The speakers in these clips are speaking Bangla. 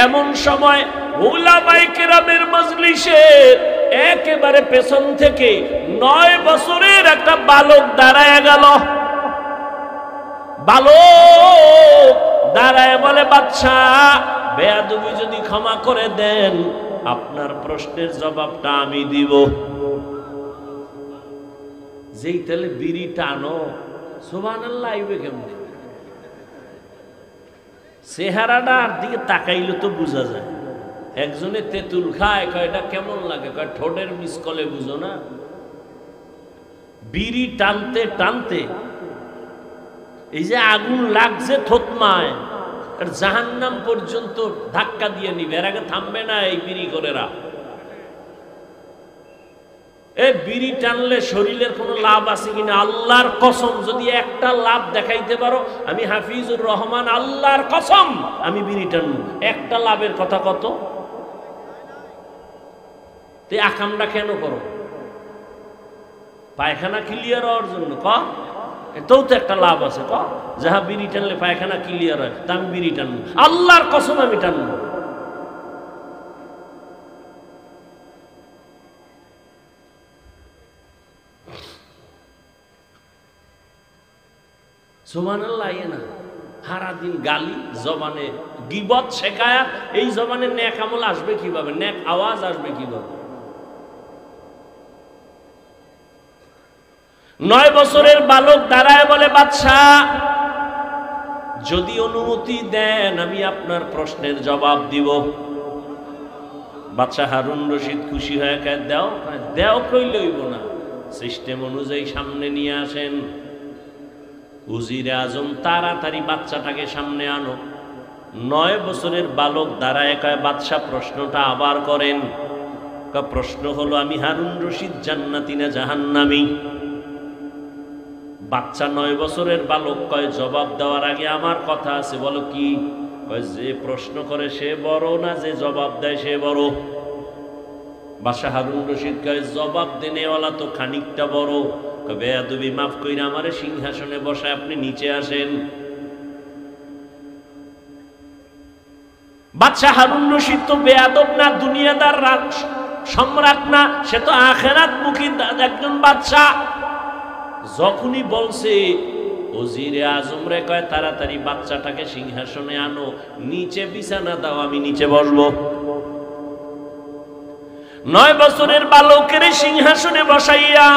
এমন সময় উলামায়ে কেরামের মজলিসে একেবারে পেছন থেকে 9 বছরের একটা বালক দাঁড়ায় গেল। বালক দাঁড়ায় বলে, বাদশা বেয়াদবি যদি ক্ষমা করে দেন আপনার প্রশ্নের জবাবটা আমি দিব। যেই তেলে বিড়ি টানো, সুবহানাল্লাহ, আইবে কেমনে? চেহারাটার দিকে তাকাইলে তো বোঝা যায়। একজনে তেঁতুল খায়, কয় এটা কেমন লাগে, কয় ঠোঁটের মিসকলে বুঝো না। বিড়ি টানতে টানতে এই যে আগুন লাগছে থতমায়, জাহান্নাম পর্যন্ত ধাক্কা দিয়ে নিবে, এর আগে থামবে না এই বিড়ি করেরা। এই বিড়ি টানলে শরীরের কোনো লাভ আছে কিনা? আল্লাহর কসম, যদি একটা লাভ দেখাইতে পারো, আমি হাফিজুর রহমান আল্লাহর কসম আমি বিড়ি টানবো। একটা লাভের কথা কত? তো আকামটা কেন করো? পায়খানা ক্লিয়ার হওয়ার জন্য ক? এটাও তো একটা লাভ আছে ক, যাহা বিড়ি টানলে পায়খানা ক্লিয়ার হয়, তা আমি বিড়ি টানবো। আল্লাহর কসম আমি টানবো। সুবহানাল্লাহ, না সারা দিন গালি, জবানে গীবত শেখায়, এই জবানে নেক আমল আসবে কিভাবে? নেক আওয়াজ আসবে কিভাবে? 9 বছরের বালক দাঁড়ায় বলে, বাদশা যদি অনুমতি দেন আমি আপনার প্রশ্নের জবাব দিব। বাদশা হারুন রশিদ খুশি হয়ে কয়, দেও। দেও কইলে হইব না, সিস্টেম অনুযায়ী সামনে নিয়ে আসেন। উজিরে আজম তাড়াতাড়ি বাচ্চাটাকে সামনে আনো। 9 বছরের বালক দাঁড়ায় কয়, বাদশা প্রশ্নটা আবার করেন। প্রশ্ন হলো, আমি হারুন রশিদ জান্নাতি না জাহান্নামী? বাচ্চা 9 বছরের বালক কয়, জবাব দেওয়ার আগে আমার কথা আছে। বলো কি? কয়, যে প্রশ্ন করে সে বড় না যে জবাব দেয় সে বড়? বাদশা হারুন রশিদ কয়, জবাব দেনেওয়ালা তো খানিকটা বড়। বেয়াদবি মাফ কইরা আমারে সিংহাসনে বসায় আপনি নিচে আসেন। বাদশা হারুন রশিদ তো বেয়াদব না, দুনিয়াদার সম্রাট না, সে তো আখিরাত মুখী একজন বাদশা। যখনই বলছে ওজিরে আজম রে কয়, তাড়াতাড়ি বাচ্চাটাকে সিংহাসনে আনো, নিচে বিছানা দাও, আমি নিচে বসবো। 9 বছরের বালকের সিংহাসনে বসাইয়া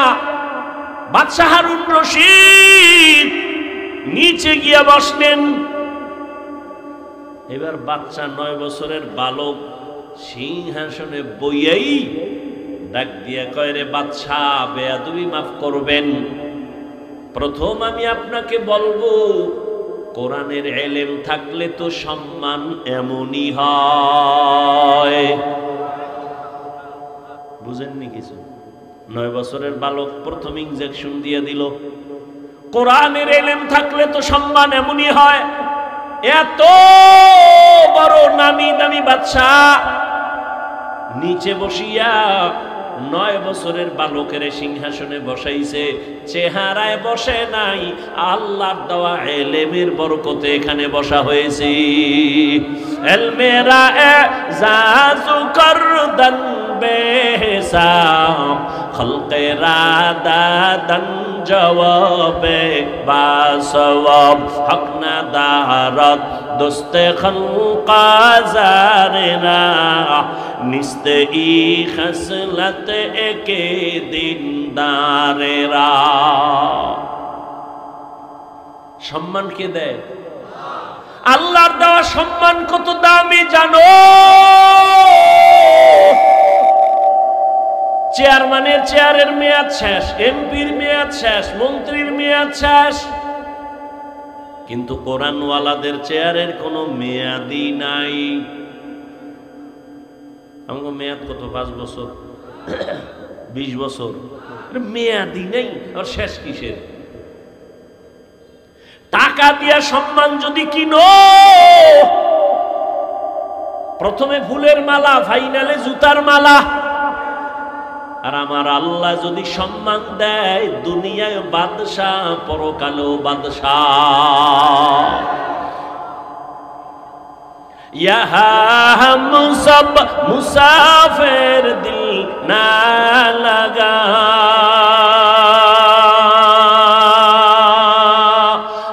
বাদশা হারুন রশিদ নিচে গিয়া বসলেন। এবার বাচ্চা 9 বছরের বালক সিংহাসনে বইয়াই ডাক দিয়া কয়, রে বাদশা বেয়াদবি মাফ করবেন। প্রথম আমি আপনাকে বলবো, কোরআনের ইলম থাকলে তো সম্মান এমনই হয়। বুঝেননি কিছু? 9 বছরের বালক প্রথম ইনজেকশন দিয়ে দিল। কোরআনের ইলম থাকলে তো সম্মান এমনই হয়। এত বড় নামি দামি বাদশা নিচে বসিয়া 9 বছরের বালকের সিংহাসনে বসাইছে, চেহারায় বসে নাই, আল্লাহর দেওয়া ইলমের বরকতে এখানে বসা হয়েছে। ইলমেরা এজাজু করদান বেহিসাব, খলকেরা দাদান জওয়াবে বাসওয়াব, হক না দারত দোস্তে খলকা জারেনা, নিস্তে ই খসলত একে দিনদারেরা। সম্মান কে দেয়? আল্লাহর দেওয়া সম্মান কত দামি জানো? চেয়ারম্যানের চেয়ারের মেয়াদ শেষ, এমপির মেয়াদ শেষ, মন্ত্রীর মেয়াদ শেষ, কিন্তু কোরআনওয়ালাদের চেয়ারের কোনো মেয়াদই নাই। আমাকে মেয়াদ কত? 5 বছর, 20 বছর, মেয়াদই নেই। আর শেষ কিসের? টাকা দিয়া সম্মান যদি কিনো, প্রথমে ফুলের মালা, ফাইনালে জুতার মালা। আর আমার আল্লাহ যদি সম্মান দেয়, দুনিয়ায় বাদশাহ, পরকালেও বাদশাহ। यहाँ हम सब मुसाफिर दिल ना लगा,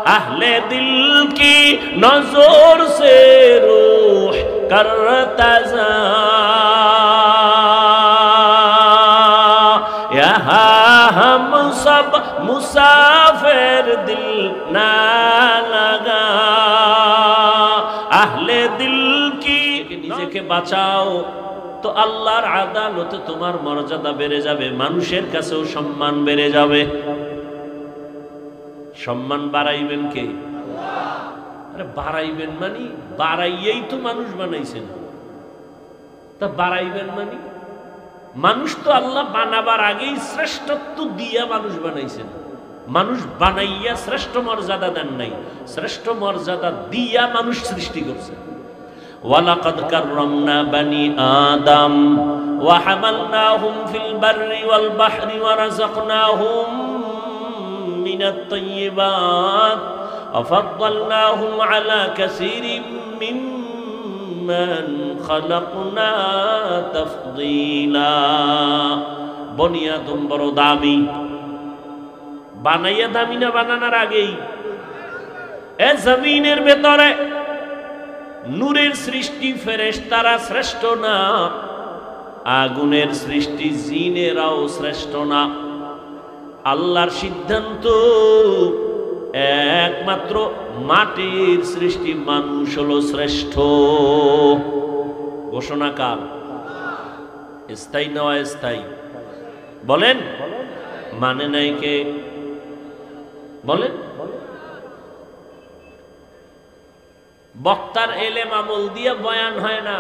अहले दिल की नजर से रूह करता जा, यहाँ हम सब मुसाफिर दिल ना लगा, আহলে দিল কি নিজেকে বাঁচাও তো আল্লাহর আদালতে তোমার মর্যাদা বেড়ে যাবে, মানুষের কাছেও সম্মান বেড়ে যাবে। সম্মান বাড়াইবেন কে? আল্লাহ। আরে বাড়াইবেন মানে বাড়াইয়েই তো মানুষ বানাইছেন, তা বাড়াইবেন মানে মানুষ তো আল্লাহ বানাবার আগেই শ্রেষ্ঠত্ব দিয়া মানুষ বানাইছেন, মানুষ বানাইয়া শ্রেষ্ঠ মর্যাদা দেন নাই, শ্রেষ্ঠ মর্যাদা দিয়া মানুষ সৃষ্টি করছে। ওয়ালাকাদ কাররামনা বানি আদম ওয়া হামালনাহুম ফিল বাররি ওয়াল বাহরি ওয়া রাযাকনাহুম মিনাত তাইয়্যিবাত ওয়া ফাদ্দালনাহুম আলা কাসীরিম মিম্মান খালাকনা তাফদীলা। বনি আদম বড় দামি, বানাইয়া দামি না বানানোর আগেই? এ জমিনের ভেতরে নূরের সৃষ্টি ফেরেশতারা শ্রেষ্ঠ না, আগুনের সৃষ্টি জিনেরাও শ্রেষ্ঠ না। আল্লাহর সিদ্ধান্ত একমাত্র মাটির সৃষ্টি মানুষ হলো শ্রেষ্ঠ। ঘোষণা কার? স্থায়ী না অস্থায়ী? বলেন। মানে নাই কে? বলেন। বক্তার এলেম আমল দিয়ে বয়ান হয় না,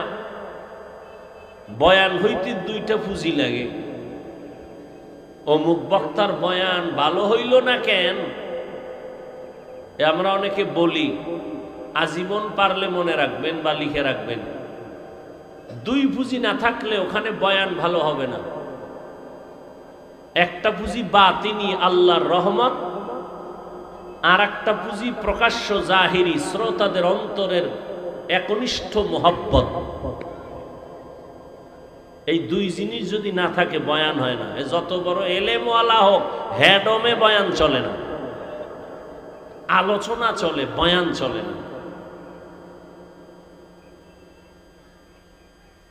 বয়ান হইতে দুইটা পুঁজি লাগে। অমুক বক্তার বয়ান ভালো হইল না কেন, আমরা অনেকে বলি, আজীবন পারলে মনে রাখবেন বা লিখে রাখবেন, দুই পুঁজি না থাকলে ওখানে বয়ান ভালো হবে না। একটা পুঁজি বাতিনি আল্লাহর রহমত, আর একটা পুঁজি প্রকাশ্য জাহিরি শ্রোতাদের অন্তরের একনিষ্ঠ মোহব্বত। এই দুই জিনিস যদি না থাকে বয়ান হয় না। যত বড় এলেমওয়ালা হোক, হেডমে বয়ান চলে না, আলোচনা চলে, বয়ান চলে না।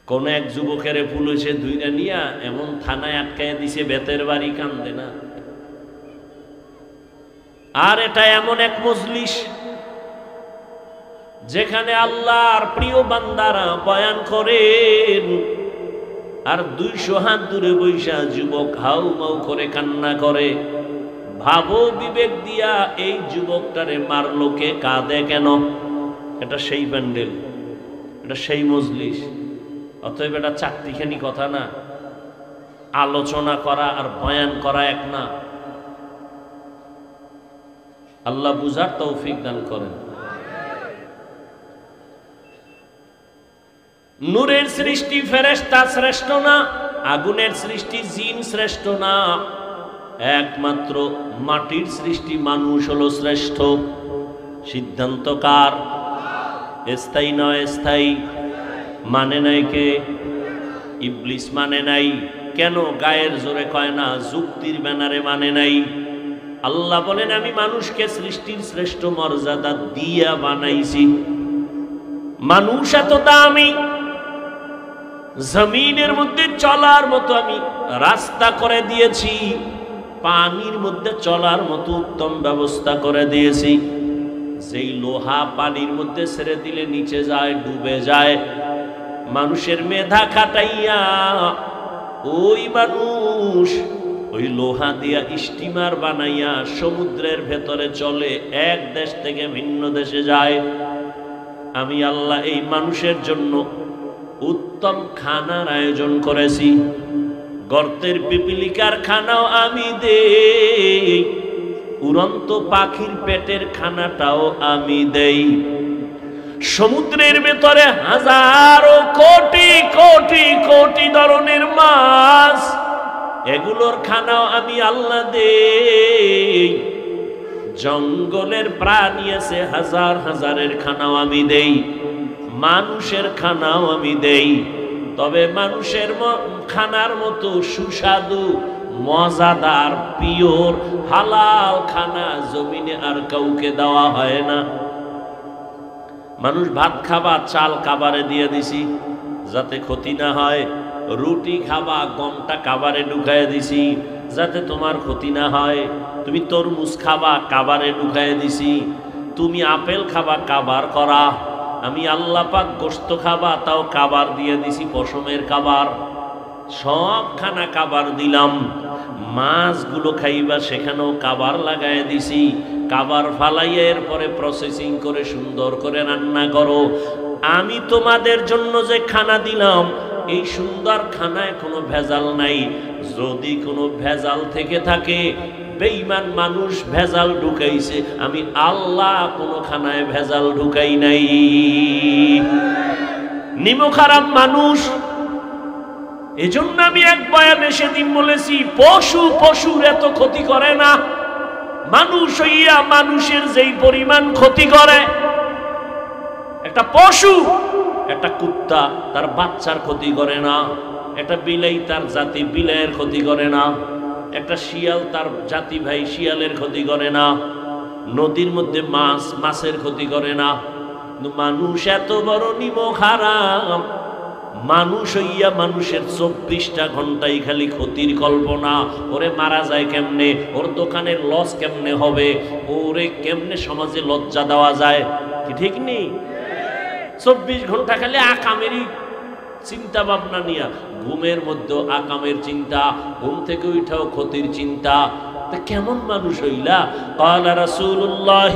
কোন এক যুবকের পুলিশে ধুইরা নিয়া এমন থানায় আটকায় দিছে, বেতের বাড়ি, কান্দে না। আর এটা এমন এক মজলিস যেখানে আল্লাহর প্রিয় বান্দারা বয়ান করেন, আর 200 হাত দূরে বৈশা যুবক হাউ মাউ করে কান্না করে। ভাবো বিবেক দিয়া, এই যুবকটারে মারলো কে, কাঁদে কেন? এটা সেই প্যান্ডেল, এটা সেই মজলিস। অতএব এটা চাকরিখানি কথা না। আলোচনা করা আর বয়ান করা এক না। আল্লাহ বুঝার তৌফিক দান করেন। নূরের সৃষ্টি ফেরেশতা শ্রেষ্ঠ না, আগুনের সৃষ্টি জিন শ্রেষ্ঠ না, একমাত্র মাটির সৃষ্টি মানুষ হলো শ্রেষ্ঠ। সিদ্ধান্ত কার? স্থায়ী নয় স্থায়ী? মানে নাই কে? ইবলিস মানে নাই। কেন? গায়ের জোরে কয় না, যুক্তির ব্যানারে মানে নাই। আল্লাহ বলেন, আমি মানুষকে সৃষ্টির শ্রেষ্ঠ মর্যাদা দিয়া বানাইছি। মানুষ এত দামি, জমিনের মধ্যে চলার মতো আমি রাস্তা করে দিয়েছি, পানির মধ্যে চলার মতো উত্তম ব্যবস্থা করে দিয়েছি। যেই লোহা পানির মধ্যে ছেড়ে দিলে নিচে যায়, ডুবে যায়, মানুষের মেধা খাটাইয়া ওই মানুষ ওই লোহা দিয়া স্টিমার বানাইয়া সমুদ্রের ভেতরে চলে, এক দেশ থেকে ভিন্ন দেশে যায়। আমি আল্লাহ এই মানুষের জন্য উত্তম খানার আয়োজন করেছি। গর্তের পিপিলিকার খানাও আমি দেই, উড়ন্ত পাখির পেটের খানাটাও আমি দেই। সমুদ্রের ভেতরে হাজারো কোটি কোটি কোটি ধরনের মাছ, এগুলোর খানাও আমি আল্লাহ দেই। জঙ্গলের প্রাণী আছে হাজার হাজারের খানাও আমি দেই। মানুষের খানাও আমি দেই, তবে মানুষের খানার মতো সুস্বাদু মজাদার পিওর হালাল খানা জমিনে আর কাউকে দেওয়া হয় না। মানুষ ভাত খাবা, চাল কাবারে দিয়ে দিছি যাতে ক্ষতি না হয়, রুটি খাবা, গমটা কাবারে ঢুকায় দিছি যাতে তোমার ক্ষতি না হয়, তুমি তরমুজ খাবা, কাবারে ঢুকায় দিছি, তুমি আপেল খাবা, কাবার করা, আমি আল্লাহ পাক গোশত খাবা, তাও কাবার দিয়ে দিছি, পশমের কাবার, সব খানা কাবার দিলাম। মাছগুলো খাইবা, সেখানেও কাবার লাগায় দিছি, কাবার ফালাইয়া এরপরে প্রসেসিং করে সুন্দর করে রান্না করো। আমি তোমাদের জন্য যে খানা দিলাম, এই সুন্দর খানায় কোনো ভেজাল নাই। যদি কোনো ভেজাল থেকে থাকে, বেঈমান মানুষ ভেজাল ঢুকাইছে, আমি আল্লাহ কোনো খানায় ভেজাল ঢুকাই নাই। নিমক হারাম মানুষ। এজন্য আমি এক বয়ানে সেদিন বলেছি, পশুর এত ক্ষতি করে না, মানুষ হইয়া মানুষের যেই পরিমাণ ক্ষতি করে। একটা পশু, একটা কুত্তা তার বাচ্চার ক্ষতি করে না, একটা বিলাই তার জাতি বিলাইয়ের ক্ষতি করে না, একটা শিয়াল তার জাতি ভাই শিয়ালের ক্ষতি করে না, নদীর মধ্যে মাছের ক্ষতি করে না। কিন্তু মানুষ এত বড় নিমক হারাম, মানুষ হইয়া মানুষের 24টা ঘন্টাই খালি ক্ষতির কল্পনা। ওরে মারা যায় কেমনে, ওর দোকানের লস কেমনে হবে, ওরে কেমনে সমাজে লজ্জা দেওয়া যায়, কি ঠিক নেই? 24 ঘন্টা খালি আকামেরই চিন্তা ভাবনা নিয়া, ঘুমের মধ্যেও আকামের চিন্তা, ঘুম থেকে উঠাও ক্ষতির চিন্তা। তা কেমন মানুষ হইলা? ক্বালা রাসূলুল্লাহ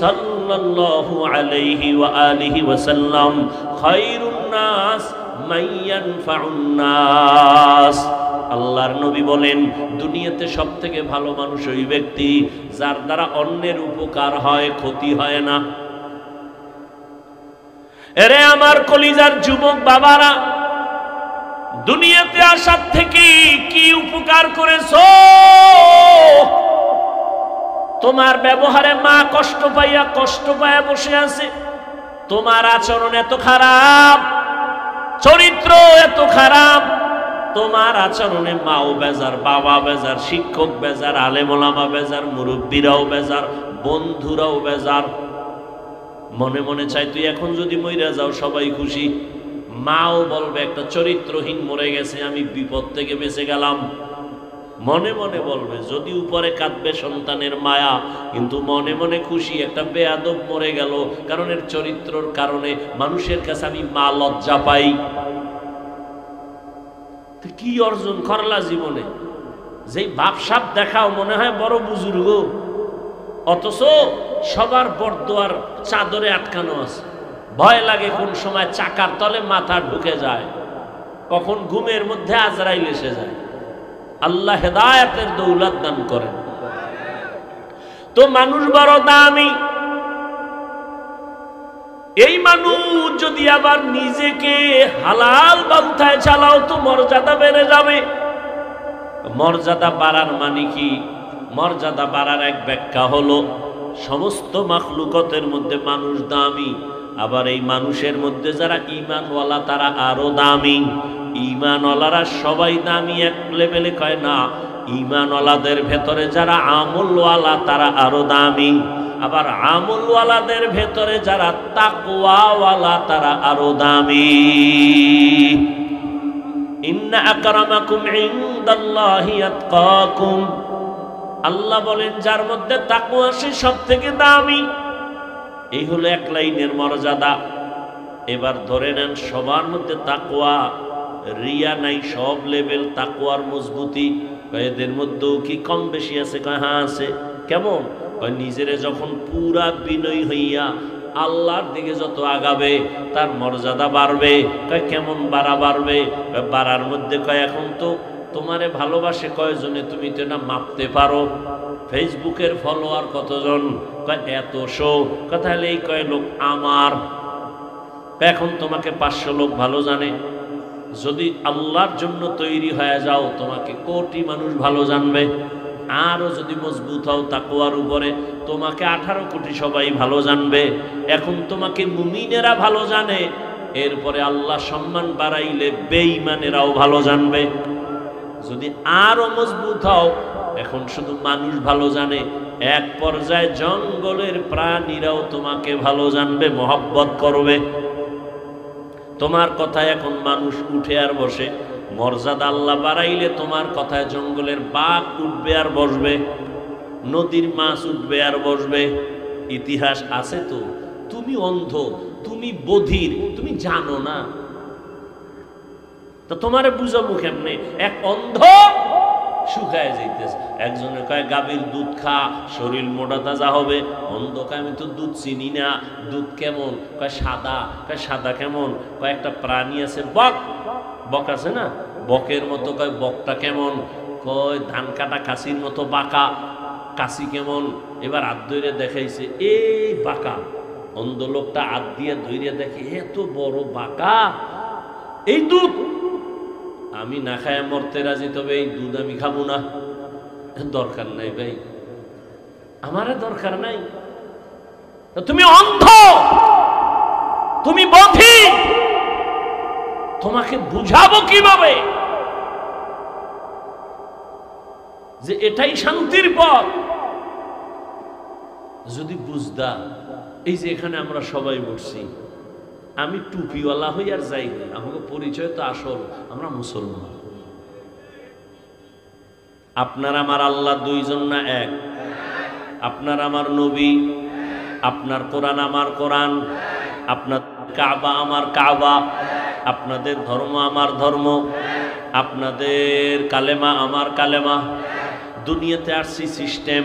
সাল্লাল্লাহু আলাইহি ওয়া আলিহি ওয়াসাল্লাম, খায়রুন নাস মান ইয়ানফাউন নাস। আল্লাহর নবী বলেন, দুনিয়াতে সবথেকে ভালো মানুষ ওই ব্যক্তি যার দ্বারা অন্যের উপকার হয়, ক্ষতি হয় না। এরে আমার কলিজার যুবক বাবারা, দুনিয়াতে আসার থেকে কি উপকার করেছো? তোমার ব্যবহারে মা কষ্ট পাইয়া বসে আছে, তোমার আচরণ এত খারাপ, চরিত্র এত খারাপ, তোমার আচরণে মাও বেজার, বাবা বেজার, শিক্ষক বেজার, আলেম ওলামা বেজার, মুরব্বীরাও বেজার, বন্ধুরাও বেজার। মনে মনে চাই তুই এখন যদি মইরা যাও সবাই খুশি, মাও বলবে একটা চরিত্রহীন মরে গেছে, আমি বিপদ থেকে বেঁচে গেলাম। মনে মনে বলবে, যদি উপরে কাঁদবে সন্তানের মায়া, কিন্তু মনে মনে খুশি একটা বেয়াদব মরে গেল, কারণ এর চরিত্রর কারণে মানুষের কাছে আমি মা লজ্জা পাই। কি অর্জন করলা জীবনে? যেই ভাবসাব দেখাও মনে হয় বড় বুজুর্গ, অথচ সবার বরদোয়ার চাদরে আটকানো আছে। ভয় লাগে কোন সময় চাকার তলে মাথা ঢুকে যায়, কখন ঘুমের মধ্যে আজরাইল এসে যায়। আল্লাহ হেদায়েতের দৌলত দান করেন। তো মানুষ বড় দামি। এই মানুষ যদি আবার নিজেকে হালাল পন্থায় চালাও তো মর্যাদা বেড়ে যাবে। মর্যাদা বাড়ার মানে কি? মর্যাদা বাড়ার এক ব্যাখ্যা হলো, সমস্ত মাখলুকতের মধ্যে মানুষ দামি, আবার এই মানুষের মধ্যে যারা ঈমানওয়ালা তারা আরো দামি। ঈমানওয়ালারা সবাই দামি এক লেভেলে কয় না, ঈমানওয়ালাদের ভেতরে যারা আমলওয়ালা তারা আরো দামি, আবার আমলওয়ালাদের ভেতরে যারা তাকওয়াওয়ালা তারা আরো দামি। ইন্না আকরামাকুম ইনদাল্লাহি আতকাকুম, আল্লাহ বলেন যার মধ্যে তাকওয়া সে সবথেকে দামি। এই হলো এক লাইনের মর্যাদা। এবার ধরে নেন সবার মধ্যে তাকওয়া, রিয়া নাই, সব লেভেল তাকওয়ার মজবুতি। এদের মধ্যেও কি কম বেশি আছে? কয় হ্যাঁ আছে। কেমন? কয় নিজেরে যখন পুরা বিনয়ী হইয়া আল্লাহর দিকে যত আগাবে তার মর্যাদা বাড়বে। কয় কেমন বাড়বে? বাড়ার মধ্যে কয় এখন তো তোমারে ভালোবাসে কয়জনে তুমি তো না মাপতে পারো। ফেসবুকের ফলোয়ার কতজন? কয় এতশো। কথা হলে এই কয় লোক আমার। এখন তোমাকে 500 লোক ভালো জানে। যদি আল্লাহর জন্য তৈরি হয়ে যাও তোমাকে কোটি মানুষ ভালো জানবে। আরো যদি মজবুত হও তাকওয়ার উপরে, তোমাকে 18 কোটি সবাই ভালো জানবে। এখন তোমাকে মুমিনেরা ভালো জানে, এরপরে আল্লাহ সম্মান বাড়াইলে বেঈমানেরাও ভালো জানবে। যদি আরো মজবুত হও, এখন শুধু মানুষ ভালো জানে, এক পর্যায়ে জঙ্গলের প্রাণীরাও তোমাকে ভালো জানবে, মহব্বত করবে। তোমার কথায় এখন মানুষ উঠে আর বসে, মর্যাদা আল্লাহ বাড়াইলে তোমার কথায় জঙ্গলের বাঘ উঠবে আর বসবে, নদীর মাছ উঠবে আর বসবে। ইতিহাস আছে তো। তুমি অন্ধ, তুমি বধির, তুমি জানো না, তো তোমারে বুঝাবো কেমনে? এক অন্ধ শুকায় যাইতেছে, একজনে কয় গাভীর দুধ খা, শরীর মোটা তাজা হবে। অন্ধ কয় আমি তো দুধ চিনি না, দুধ কেমন? কয় সাদা। কয় সাদা কেমন? কয় একটা প্রাণী আছে বক, বক আছে না, বকের মতো। কয় বকটা কেমন? কয় ধান কাটা কাশির মতো বাঁকা। কাশি কেমন? এবার হাত ধরে দেখাইছে, এই বাঁকা। অন্ধ লোকটা হাত দিয়ে ধরে দেখে এত বড় বাঁকা, এই দুধ আমি না খায় মরতে রাজি, তবে এই দুধ আমি খাবো না। দরকার নাই ভাই, আমারে দরকার নাই। তুমি অন্ধ, তুমি বধির, তোমাকে বুঝাবো কিভাবে যে এটাই শান্তির পথ? যদি বুঝদা, এই যে এখানে আমরা সবাই বসছি, আমি টুপিওয়ালা হই আর যাই হই, আমাকে পরিচয় তো আসল, আমরা মুসলমান। আপনার আমার আল্লাহ দুইজন না এক? আপনার আমার নবী, আপনার কোরআন আমার কোরআন, আপনার কাবা আমার কাবা, আপনাদের ধর্ম আমার ধর্ম, আপনাদের কালেমা আমার কালেমা। দুনিয়াতে আসছি সিস্টেম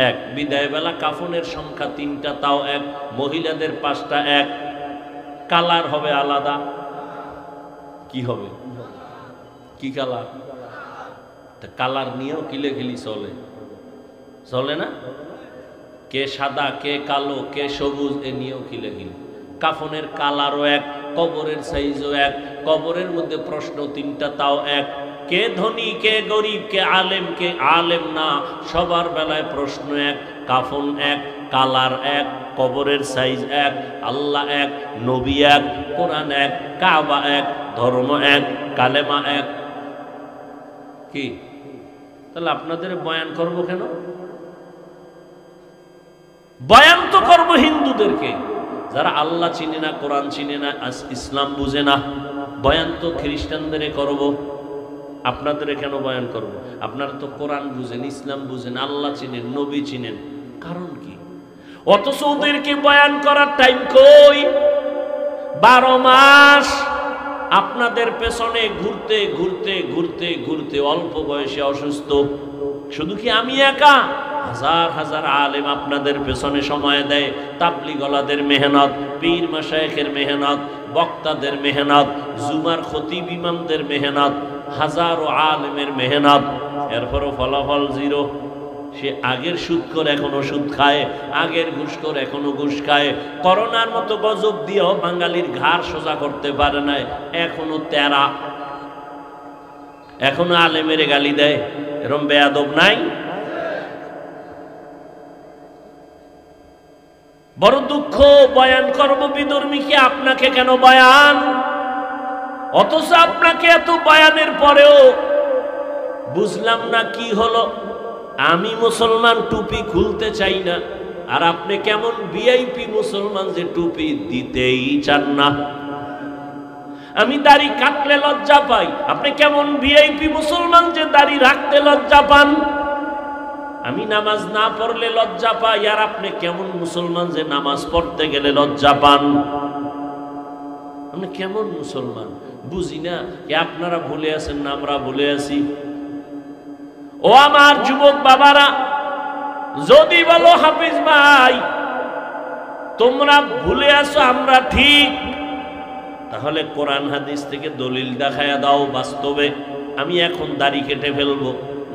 এক, বিদায় বেলা কাফনের সংখ্যা 3টা, তাও এক, মহিলাদের 5টা এক, কালার হবে আলাদা। কি হবে? কি কালার? কালার নিয়েও কিলেখিলি চলে, চলে না? কে সাদা, কে কালো, কে সবুজ, এ নিয়েও কিলেখিলি। কাফনের কালারও এক, কবরের সাইজও এক, কবরের মধ্যে প্রশ্ন 3টা, তাও এক। কে ধনী, কে গরিব, কে আলেম, কে আলেম না, সবার বেলায় প্রশ্ন এক, কাফন এক, কালার এক, কবরের সাইজ এক, আল্লাহ এক, নবী এক, কোরআন এক, কাবা এক, ধর্ম এক, কালেমা এক। কি তাহলে আপনাদের বয়ান করব কেন? বয়ান তো করবো হিন্দুদেরকে, যারা আল্লাহ চিনে না, কোরআন চিনে না, ইসলাম বুঝে না। বয়ান তো খ্রিস্টানদের করব, আপনাদের কেন বয়ান করব? আপনারা তো কোরআন বুঝেন, ইসলাম বুঝেন, আল্লাহ চিনেন, নবী চিনেন, কারণ কি? অথচ ওদেরকে বয়ান করার টাইম কই? 12 মাস আপনাদের পেছনে ঘুরতে ঘুরতে ঘুরতে ঘুরতে অল্প বয়সে অসুস্থ। শুধু কি আমি একা? হাজার হাজার আলেম আপনাদের পেছনে সময় দেয়। তাবলিগলাদের মেহনত, পীর মাশায়েখের মেহনত, বক্তাদের মেহনত, জুমার খতিব ইমামদের মেহনত, হাজারো আলেমের মেহনত, এরপরও ফলাফল জিরো। সে আগের সুদখোর এখনো সুদ খায়, আগের ঘুষখোর এখনো ঘুষ খায়। করোনার মতো গজব দিয়েও বাঙালির ঘাড় সোজা করতে পারে না, এখনো তেরা, এখনো আলেমের গালি দেয়। এরম বেয়াদব নাই? বড় দুঃখ। বয়ান করব বিধর্মী কি? আপনাকে কেন বয়ান? অথচ আপনাকে এত বয়ানের পরেও বুঝলাম না কি হলো। আমি মুসলমান, টুপি খুলতে চাই না, আর আপনি কেমন ভিআইপি মুসলমান যে টুপি দিতেই চান না। আমি দাড়ি কাটলে লজ্জা পাই, আপনি কেমন ভিআইপি মুসলমান যে দাড়ি রাখতে লজ্জা পান। আমি নামাজ না পড়লে লজ্জা পাই, আর আপনি কেমন মুসলমান যে নামাজ পড়তে গেলে লজ্জা পান। আপনি কেমন মুসলমান বুঝি না। আপনারা ভুলে আছেন না আমরা ভুলে আছি? ও আমার যুবক বাবারা, যদি বলো হাফিজ ভাই তোমরা ভুলে আসো আমরা ঠিক, তাহলে কোরআন হাদিস থেকে দলিল দেখায়া দাও বাস্তবে। আমি এখন দাড়ি কেটে ফেলবো,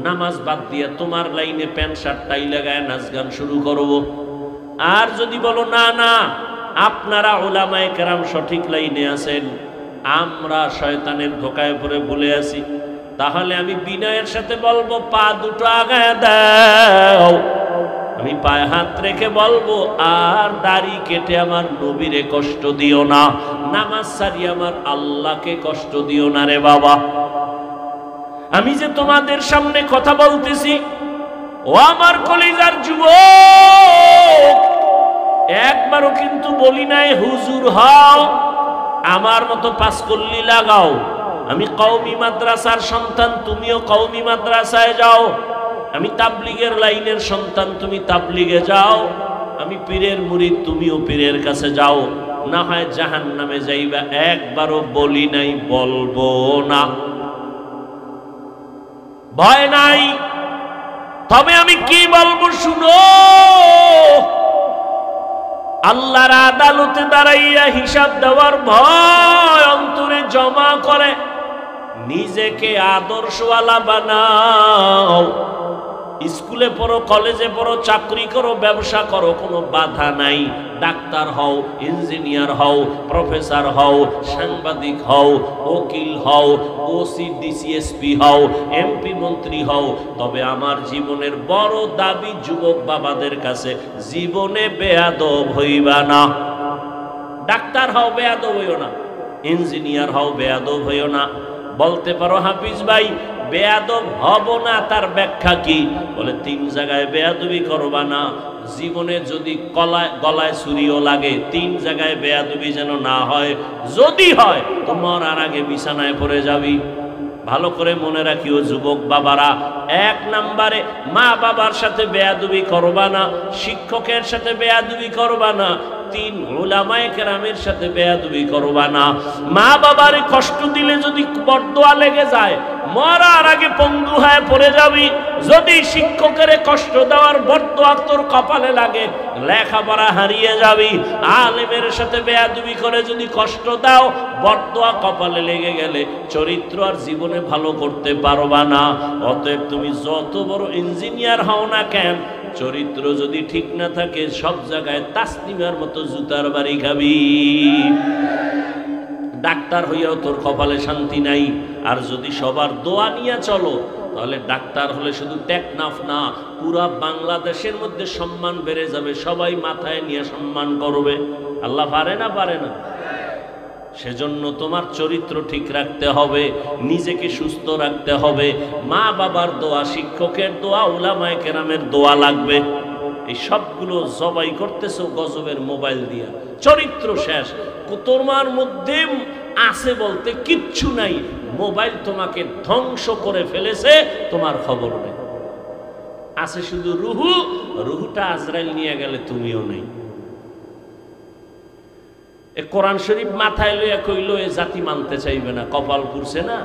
নামাজ বাদ দিয়ে তোমার লাইনে প্যান্ট শার্ট টাই লাগায় নাচ গান শুরু করব। আর যদি বলো না না আপনারা উলামায়ে কেরাম সঠিক লাইনে আছেন, আমরা শয়তানের ধোকায় পড়ে ভুলে আছি, তাহলে আমি বিনয়ের সাথে বলবো পা দুটো আগায় দাও। আমি পায়ে হাত রেখে বলবো আর দাড়ি কেটে আমার নবীরে কষ্ট দিও না, নামাজ সারি আমার আল্লাহকে কষ্ট দিও না রে বাবা। আমি যে তোমাদের সামনে কথা বলতেছি, ও আমার কলিজার যুবক, একবারও কিন্তু বলি নাই হুজুর হও, আমার মতো পাঁচকল্লি লাগাও। আমি কওমি মাদ্রাসার সন্তান, তুমিও কওমি মাদ্রাসায় যাও। আমি তাবলিগের লাইনের সন্তান, তুমি তাবলিগে যাও। আমি পীরের মুরিদ, তুমিও পীরের কাছে যাও। না হয় জাহান্নামে যাইবা। একবারও বলি নাই, বলবো না, ভয় নাই। তবে আমি কি বলবো শুনো। আল্লাহর আদালতে দাঁড়াইয়া হিসাব দেওয়ার ভয় অন্তরে জমা করে নিজেকে আদর্শওয়ালা বানাও। স্কুলে পড়ো, কলেজে পড়ো, চাকরি করো, ব্যবসা করো, কোনো বাধা নাই। ডাক্তার হও, ইঞ্জিনিয়ার হও, প্রফেসর হও, সাংবাদিক হও, উকিল হও, ওসি ডিসিএসপি হও, এমপি মন্ত্রী হও। তবে আমার জীবনের বড় দাবি যুবক বাবাদের কাছে, জীবনে বেয়াদব হইবা না। ডাক্তার হও, বেয়াদব হইও না। ইঞ্জিনিয়ার হও, বেয়াদব হইও না। বলতে পারো হাফিজ ভাই বেয়াদব হব না, তার ব্যাখ্যা কি? বলে 3 জায়গায় বেয়াদবি করবা না। জীবনে যদি গলায় ছুরিও লাগে, 3 জায়গায় বেয়াদবি যেন না হয়। যদি হয় তোমার আর আগে বিছানায় পড়ে যাবি। ভালো করে মনে রাখিও যুবক বাবারা, 1 নম্বরে মা বাবার সাথে বেয়াদবি করবা না, শিক্ষকের সাথে বেয়াদবি করবা না, 3 উলামায়ে কেরামের সাথে বেয়াদবি করবা না। মা বাবারে কষ্ট দিলে যদি বরদোয়া লেগে যায়, মরার আগে পঙ্গু হয়ে পড়ে যাবি। যদি শিক্ষকের কষ্ট দেওয়ার বরদোয়া তোর কপালে লাগে, লেখাপড়া হারিয়ে যাবি। আলেমের সাথে বেয়াদবি করে যদি কষ্ট দাও, বরদোয়া কপালে লেগে গেলে চরিত্র আর জীবনে ভালো করতে পারবা না। অতএব তুমি যত বড় ইঞ্জিনিয়ার হও না কেন, চরিত্র যদি ঠিক না থাকে, সব জায়গায় তাসলিমার মতো জুতার বাড়ি খাবি। ডাক্তার হইয়াও তোর কপালে শান্তি নাই। আর যদি সবার দোয়া নিয়ে চলো, তাহলে ডাক্তার হলে শুধু টেকনাফ না, পুরা বাংলাদেশের মধ্যে সম্মান বেড়ে যাবে। সবাই মাথায় নিয়ে সম্মান করবে। আল্লাহ পারে না? পারে না? সেজন্য তোমার চরিত্র ঠিক রাখতে হবে, নিজেকে সুস্থ রাখতে হবে। মা বাবার দোয়া, শিক্ষকের দোয়া, উলামায়ে কেরামের দোয়া লাগবে। এই সবগুলো জবাই করতেছো গজবের মোবাইল দিয়া। চরিত্র শেষ। তোমার মধ্যে আছে বলতে কিচ্ছু নাই। মোবাইল তোমাকে ধ্বংস করে ফেলেছে, তোমার খবর নেই। আছে শুধু রুহু, রুহুটা আজরাইল নিয়ে গেলে তুমিও নেই। কোরআন শরীফ মাথায় লইয়া কইলো এ জাতি মানতে চাইবে না, কপাল পুরছে না।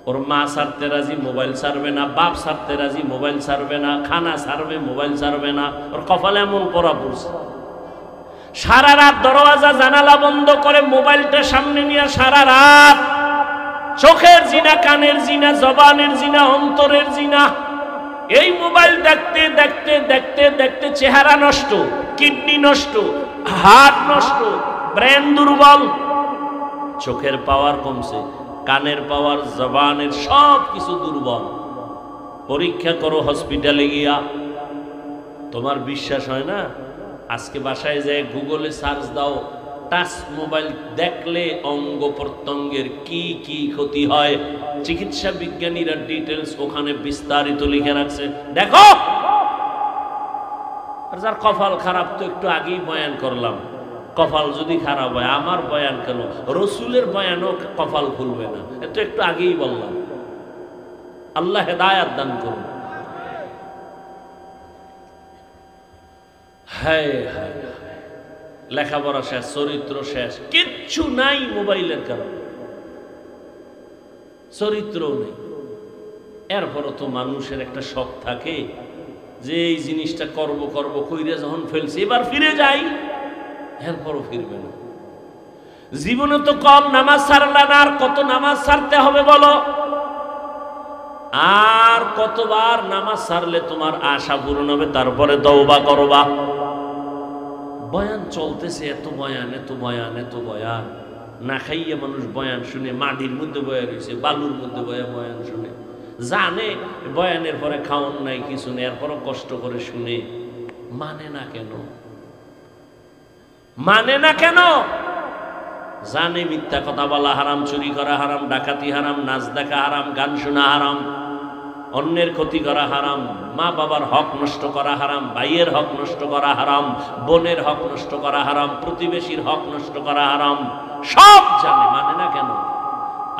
ওর মা ছাড়তে রাজি, মোবাইল ছাড়বে না। বাপ ছাড়তে রাজি, মোবাইল ছাড়বে না। খানা ছাড়বে, মোবাইল ছাড়বে না। ওর কপালে এমন পড়া পড়ছে। সারা রাত দরওয়াজা জানালা বন্ধ করে মোবাইলটা সামনে নিয়ে সারা রাত চোখের জিনা, কানের জিনা, জবানের জিনা, অন্তরের জিনা। এই মোবাইল দেখতে দেখতে দেখতে দেখতে চেহারা নষ্ট, কিডনি নষ্ট, হার্ট নষ্ট, ব্রেন দুর্বল, চোখের পাওয়ার কমছে, কানের পাওয়ার, জবানের সব কিছু দুর্বল। পরীক্ষা করো হসপিটালে গিয়া। তোমার বিশ্বাস হয় না? আজকে বাসায় যায় গুগলে সার্চ দাও, টাচ মোবাইল দেখলে অঙ্গ প্রত্যঙ্গের কি কি ক্ষতি হয়, চিকিৎসা বিজ্ঞানীরা ডিটেলস ওখানে বিস্তারিত লিখে রাখছে। দেখো। আর যার কপাল খারাপ তো একটু আগেই বয়ান করলাম। কপাল যদি খারাপ হয়, আমার বয়ান কেন, রসুলের বয়ানও কপাল খুলবে না, এত একটু আগেই বললাম। আল্লাহ হেদায়াত দান করুন। হায় হায়, লেখাপড়া শেষ, চরিত্র শেষ, কিচ্ছু নাই মোবাইলের কারণে, চরিত্রও নেই। এরপরও তো মানুষের একটা শখ থাকে যে এই জিনিসটা করব করব কইরে যখন ফেলছি এবার ফিরে যাই, এরপরও ফিরবে না। জীবনে তো কম নামাজ ছাড়লা না, আর কত নামাজ ছাড়তে হবে বলো? আর কতবার নামাজ ছাড়লে তোমার আশা পূরণ হবে, তারপরে তওবা করবা? বয়ান চলতেছে, এত বয়ান, এত বয়ান, এত বয়ান। না খাইয়া মানুষ বয়ান শুনে, মাটির মধ্যে বয়া রয়েছে, বালুর মধ্যে বয়ান শুনে, জানে বয়ানের পরে খাওয়ান নাই কিছু নেই, এরপরও কষ্ট করে শুনে। মানে না কেন? মানে না কেন? জানে মিথ্যা কথা বলা হারাম, চুরি করা হারাম, ডাকাতি হারাম, নাচ দেখা হারাম, গান শোনা হারাম, অন্যের ক্ষতি করা হারাম, মা বাবার হক নষ্ট করা হারাম, ভাইয়ের হক নষ্ট করা হারাম, বোনের হক নষ্ট করা হারাম, প্রতিবেশীর হক নষ্ট করা হারাম, সব জানে। মানে না কেন?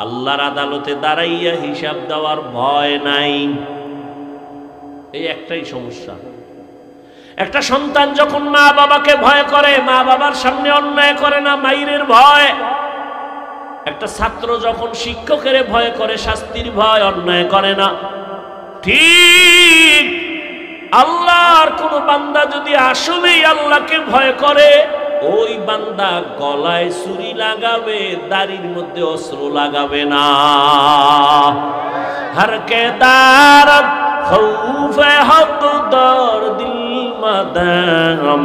আল্লাহর আদালতে দাঁড়াইয়া হিসাব দেওয়ার ভয় নাই। এই একটাই সমস্যা। একটা সন্তান যখন মা বাবাকে ভয় করে, মা বাবার সামনে অন্যায় করে না, মাইরের ভয়। একটা ছাত্র যখন শিক্ষকের ভয় করে, শাস্তির ভয়, অন্যায় করে না। ঠিক আল্লাহর কোন বান্দা যদি আসলেই আল্লাহকে ভয় করে, ওই বান্দা গলায় ছুরি লাগাবে, দাড়ির মধ্যে অস্ত্র লাগাবে না। হর কে দারত খৌফে হক দর দিল মাদাম,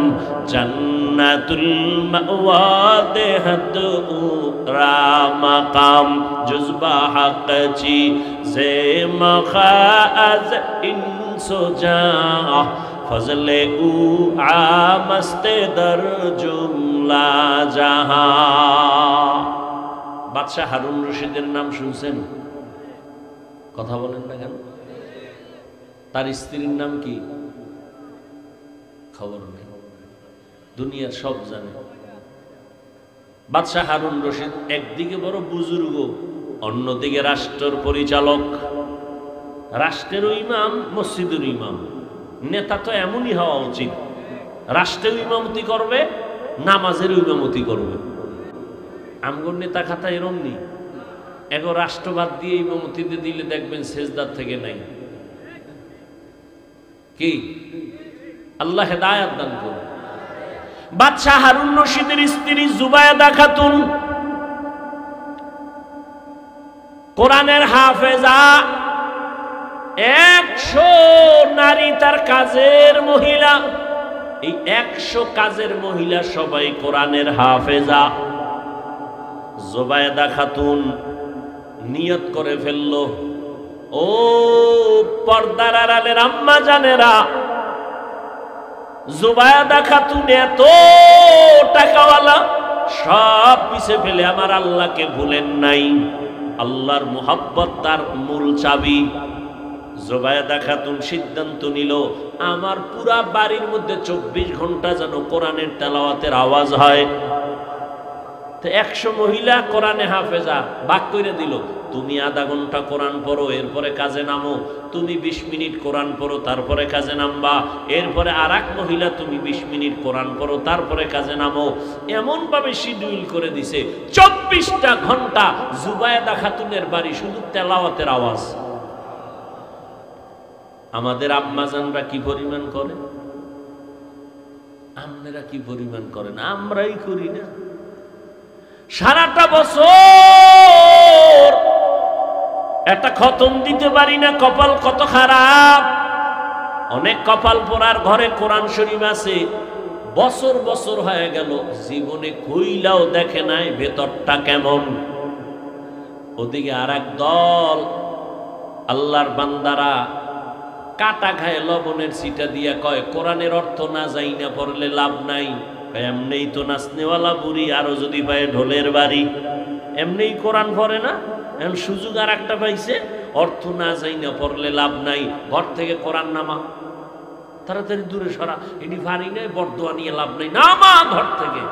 জান্নাতুল মাওয়া দেহত উরা মাকাম, জুজবা হক চি জে মখাজ ইনসুজা, ফজলে উ আমস্তে দর জুমলা জাহা। বাদশাহ হারুন রশিদের নাম শুনছেন? কথা বলেন না কেন? তার স্ত্রীর নাম কি? খবর নেই, দুনিয়ার সব জানে। বাদশাহ হারুন রশিদ একদিকে বড় বুজুর্গ, অন্যদিকে রাষ্ট্রের পরিচালক, রাষ্ট্রের ইমাম, মসজিদের ইমাম। নেতা তো এমনই হওয়া উচিত, রাষ্ট্রের ইমামতি করবে, নামাজের ইমামতি করবে। আমগর নেতা খাতা এরম নেই। এখন রাষ্ট্রবাদ দিয়ে ইমামতিতে দিলে দেখবেন সেজদার থেকে নাই। কি আল্লাহ হেদায়েত দান করুন। বাদশাহ হারুন রশিদের স্ত্রী জুবায়দা খাতুন কোরআনের হাফেজা, 100 নারী তার কাজের মহিলা। এই 100 কাজের মহিলা সবাই কোরআনের হাফেজা। জুবায়দা খাতুন নিয়ত করে ফেলল, ও পর্দার আড়ালের আম্মা জানেরা, জুবায়দা খাতুন এত টাকাওয়ালা, সব পিছে ফেলে আমার আল্লাহকে ভুলেন নাই। আল্লাহর মুহাব্বত তার মূল চাবি। জুবায়দা খাতুন সিদ্ধান্ত নিল, আমার পুরা বাড়ির মধ্যে 24 ঘন্টা যেন কোরআনের তেলাওয়াতের আওয়াজ হয়। তো 100 মহিলা কোরআনে হাফেজা ভাগ করে দিল, তুমি আধা ঘন্টা কোরআন পড়ো, এরপরে কাজে নামো। তুমি 20 মিনিট কোরআন পড়ো, তারপরে কাজে নামবা। এরপরে আর এক মহিলা, তুমি 20 মিনিট কোরআন পড়ো, তারপরে কাজে নামো। এমন ভাবে শিডিউল করে দিছে, 24টা ঘন্টা জুবায়দা খাতুনের বাড়ি শুধু তেলাওয়াতের আওয়াজ। আমাদের আম্মাজানরা কি পরিমাণ করে, আপনারা কি পরিমাণ করেন? আমরাই করি না। সারাটা বছর একটা খতম দিতে পারি না, কপাল কত খারাপ। অনেক কপাল পোড়ার ঘরে কোরআন শরীফ আছে, বছর বছর হয়ে গেল, জীবনে কইলাও দেখে নাই ভেতরটা কেমন। ওদিকে আর এক দল আল্লাহর বান্দারা কাটা খায় লবণের ছিটা দিয়া কয়, কোরআনের অর্থ না যাই না পড়লে লাভ নাই। এমনিই তো নাচনেওয়ালা বুড়ি, আরো যদি পায় ঢোলের বাড়ি। এমনিই কোরআন পড়ে না, এখন সুযোগ আর একটা পাইছে, অর্থ না যাই না পড়লে লাভ নাই, ঘর থেকে কোরআন নামা, তাড়াতাড়ি দূরে সরা, এটি পারি নাই, বরদোয়া নিয়ে লাভ নাই, নামা ঘর থেকে।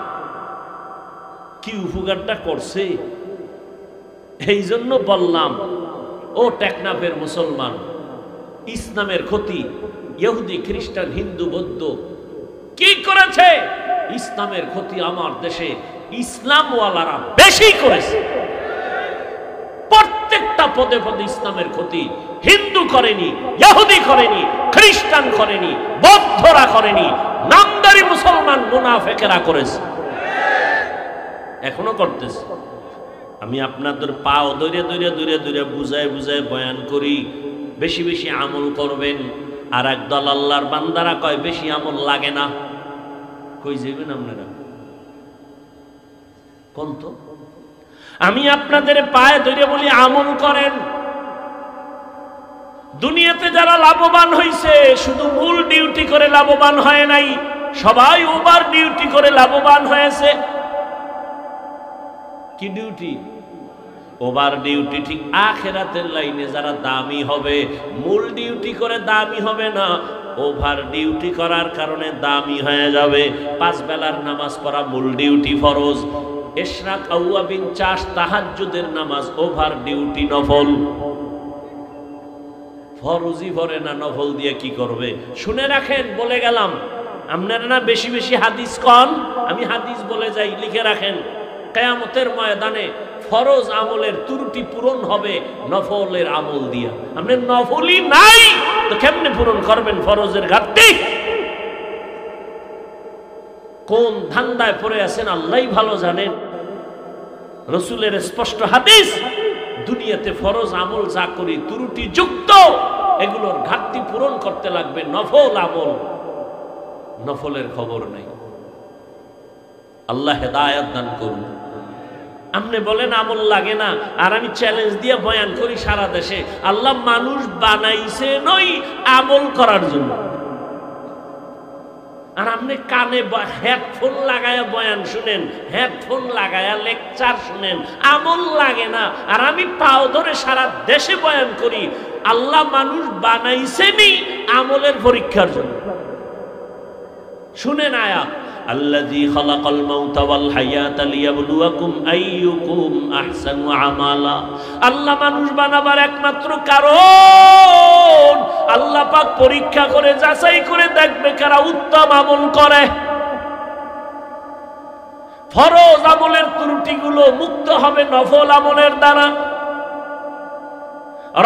কি উপকারটা করছে? এই জন্য বললাম, ও টেকনাফের মুসলমান, ইসলামের ক্ষতি ইহুদি, খ্রিস্টান, হিন্দু, বৌদ্ধ কি করেছে? ইসলামের ক্ষতি আমার দেশে ইসলামওয়ালারা বেশি করেছে। প্রত্যেকটা পদে পদে ইসলামের ক্ষতি হিন্দু করেনি, ইহুদি করেনি, খ্রিস্টান করেনি, বৌদ্ধরা করেনি, নামদারি মুসলমান মুনাফেকেরা করেছে, এখনো করতেছে। আমি আপনাদের পাও ধরে ধরে ধরে ধরে বুঝায় বুঝায় বয়ান করি, বেশি বেশি আমল করবেন। আর একদল আল্লাহর বান্দারা কয় বেশি আমল লাগে না। কই যাবেন আপনারা? কোন তো আমি আপনাদের পায়ে ধরে বলি আমল করেন। দুনিয়াতে যারা লাভবান হয়েছে শুধু মূল ডিউটি করে লাভবান হয় নাই, সবাই ওভার ডিউটি করে লাভবান হয়েছে। কি ডিউটি? Over duty. ঠিক আখিরাতের লাইনে যারা দামি হবে, মূল ডিউটি করে দামি হবে না, ওভার ডিউটি করার কারণে দামি হয়ে যাবে। 5 বেলার নামাজ পড়া মূল ডিউটি ফরজ, ইশরাক আওয়াবিন চাষ তাহাজ্জুদের নামাজ ওভার ডিউটি নফল। ফরজই পড়ে না, নফল দিয়ে কি করবে? শুনে রাখেন, বলে গেলাম। আপনারা না বেশি বেশি হাদিস কন, আমি হাদিস বলে যাই, লিখে রাখেন। কিয়ামতের ময়দানে ফরজ আমলের ত্রুটি পূরণ হবে নফলের আমল দিয়া। আপনি নফলই নাই তো কেমনে পূরণ করবেন ফরজের ঘাটতি? কোন ধান্দায় পড়ে আছেন আল্লাহই ভালো জানেন। রাসূলের স্পষ্ট হাদিস, দুনিয়াতে ফরজ আমল যা করি ত্রুটি যুক্ত, এগুলোর ঘাটতি পূরণ করতে লাগবে নফল আমল। নফলের খবর নাই। আল্লাহ হেদায়েত দান করুন। আপনি বলেন আমল লাগে না, আর আমি চ্যালেঞ্জ দিয়ে বয়ান করি সারা দেশে, আল্লাহ মানুষ বানাইছে নই আমল করার জন্য। আর আপনি কানে হেডফোন লাগায়া বয়ান শুনেন, হেডফোন লাগায়া লেকচার শুনেন, আমল লাগে না। আর আমি পাও ধরে সারা দেশে বয়ান করি, আল্লাহ মানুষ বানাইছেনি আমলের পরীক্ষার জন্য। শুনেন আয়াত, আল্লাযী খালাকাল মাউতা ওয়াল হায়াতা লিয়াবলুয়াকুম আইয়ুকুম আহসানু আমালা। আল্লাহ মানুষ বানাবার একমাত্র কারণ আল্লাহ পাক পরীক্ষা করে যাচাই করে দেখবে কারা উত্তম আমল করে। ফরজ আমলের ত্রুটিগুলো মুক্ত হবে নফল আমলের দ্বারা।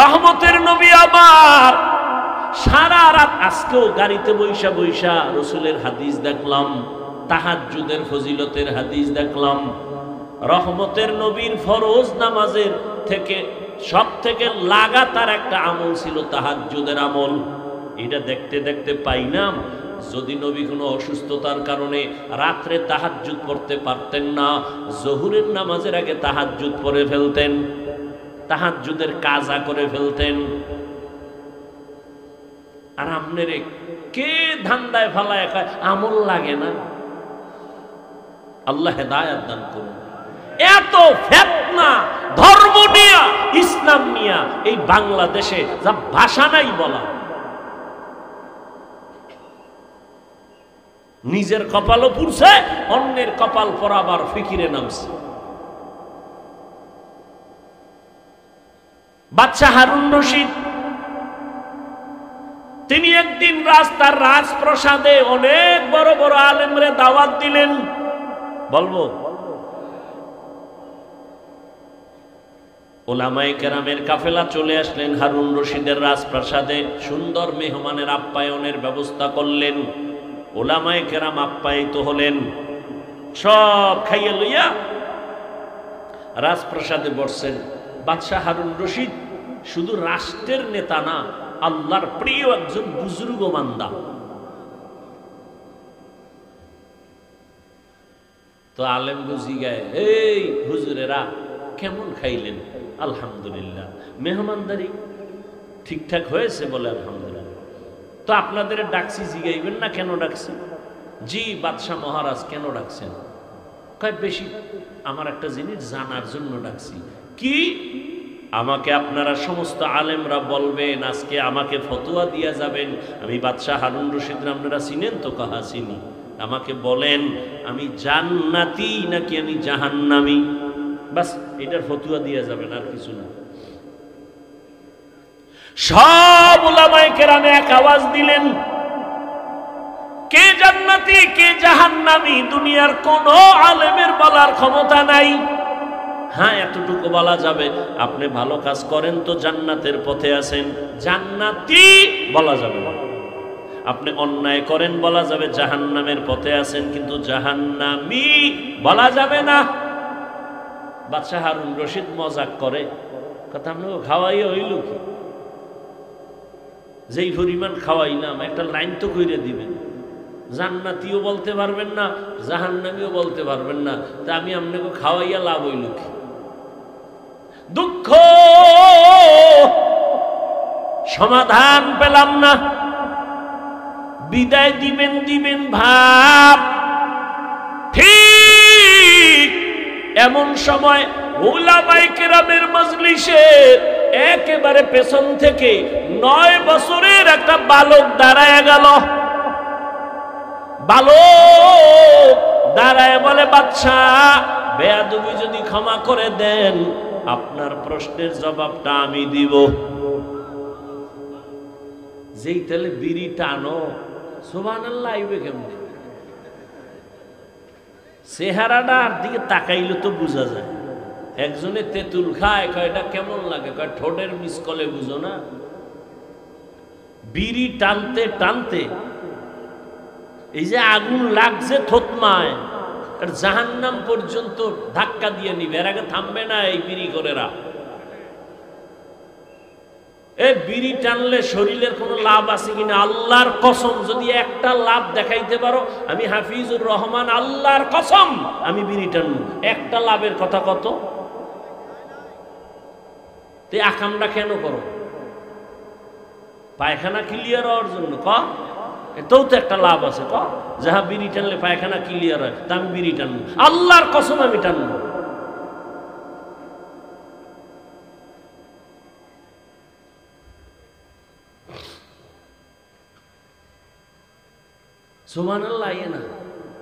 রহমতের নবী আমার সারা রাত, আজকেও গাড়িতে বৈশা বৈশা রাসূলের হাদিস দেখলাম, তাহাজ্জুদের ফজিলতের হাদিস দেখলাম। রহমতের নবীর ফরজ নামাজের থেকে সব থেকে লাগাতার একটা আমল ছিল তাহাজ্জুদের আমল। এটা দেখতে দেখতে পাইলাম, যদি নবী কোনো অসুস্থতার কারণে রাত্রে তাহাজ্জুদ পড়তে পারতেন না, জোহরের নামাজের আগে তাহাজ্জুদ পড়ে ফেলতেন, তাহাজ্জুদের কাজা করে ফেলতেন। আর আপনার কে ধান্দায় ফালায় খায় আমল লাগে না? আল্লাহ হেদায়েত দান করুন। এত ফিতনা ধর্ম নিয়া, ইসলাম নিয়া এই বাংলাদেশে যা ভাষা নাই বলা। নিজের কপালও পুড়ছে, অন্যের কপাল পরাবার ফিকিরে নামছে। বাদশা হারুন রশিদ তিনি একদিন রাস্তার রাজপ্রাসাদে অনেক বড় বড় আলেমরে দাওয়াত দিলেন। বলবো ওলামায়ে কেরামের কাফেলা চলে আসলেন হারুন রশিদের রাজপ্রাসাদে, সুন্দর মেহমানের আপ্যায়নের ব্যবস্থা করলেন। ওলামায়ে কেরাম আপ্যায়িত হলেন, সব খাইয়ে লইয়া রাজপ্রাসাদে বসছেন। বাদশাহ হারুন রশিদ শুধু রাষ্ট্রের নেতা না, আল্লাহর প্রিয় একজন বুজুর্গ বান্দা। তো আলেম বুঝি গায়ে, এই হুজুরেরা কেমন খাইলেন? আলহামদুলিল্লাহ। মেহমানদারি ঠিকঠাক হয়েছে? বলে আলহামদুলিল্লাহ। তো আপনাদের ডাকছি, জিগাইবেন না কেন ডাকছি? জি বাদশাহ মহারাজ কেন ডাকছেন? কয় বেশি আমার একটা জিনিস জানার জন্য ডাকছি। কি? আমাকে আপনারা সমস্ত আলেমরা বলবেন, আজকে আমাকে ফতোয়া দিয়া যাবেন। আমি বাদশাহ হারুন রশিদ, আপনারা চিনেন তো? কাহা চিনি। আমাকে বলেন আমি জান্নাতি নাকি আমি জাহান্নামী, বাস এটার ফতোয়া দিয়া যাবেন, আর কিছু না। সব উলামায়ে কেরামে এক আওয়াজ দিলেন, কে জান্নাতি কে জাহান্নামী দুনিয়ার কোন আলেমের বলার ক্ষমতা নাই। হ্যাঁ, এতটুকু বলা যাবে, আপনি ভালো কাজ করেন তো জান্নাতের পথে আছেন, জান্নাতি বলা যাবে না। আপনি অন্যায় করেন বলা যাবে জাহান্নামের পথে আছেন, কিন্তু জাহান্নামী বলা যাবে না। বাদশাহ হারুন রশিদ মজাক করে, কথা আপনাকে খাওয়াই হইল কি? যেই পরিমাণ খাওয়াইলাম একটা লাইন তো কইরে দিবেন। জান্নাতিও বলতে পারবেন না, জাহান্নামীও বলতে পারবেন না, তা আমি আপনাকে খাওয়াইয়া লাভ হইল কি? দুঃখ, সমাধান পেলাম না, বিদায় দিবেন ভাব। ঠিক এমন সময় উলামায়ে কেরামের মজলিসে একেবারে পেছন থেকে 9 বছরের একটা বালক দাঁড়ায় গেল। বালক দাঁড়ায় বলে, বাদশা বেয়াদবি যদি ক্ষমা করে দেন আপনার প্রশ্নের জবাবটা আমি দিব। যেই তাহলে বিড়ি টানো, সুবহানাল্লাহ আইবে কেমন? চেহারাটার দিকে তাকাইলে তো বোঝা যায়। একজনে তেঁতুল খায়, কয় এটা কেমন লাগে, কয় ঠোঁটের মিসকলে, বুঝো না? বিড়ি টানতে টানতে এই যে আগুন লাগছে থতমায়, আর জাহান্নাম পর্যন্ত ধাক্কা দিয়ে নিবে, এর আগে থামবে না এই বিড়ি করেরা। এই বিড়ি টানলে শরীরের কোনো লাভ আছে কিনা? আল্লাহর কসম, যদি একটা লাভ দেখাইতে পারো, আমি হাফিজুর রহমান আল্লাহর কসম আমি বিড়ি টানবো। একটা লাভের কথা কত? তে আকামটা কেন করো? পায়খানা ক্লিয়ার হওয়ার জন্য ক? এটাও তো একটা লাভ আছে, ক যাহা বিড়ি টানলে পায়খানা ক্লিয়ার হয়, তা আমি বিড়ি টানবো, আল্লাহর কসম আমি টানবো। সুবহানাল্লাহ। না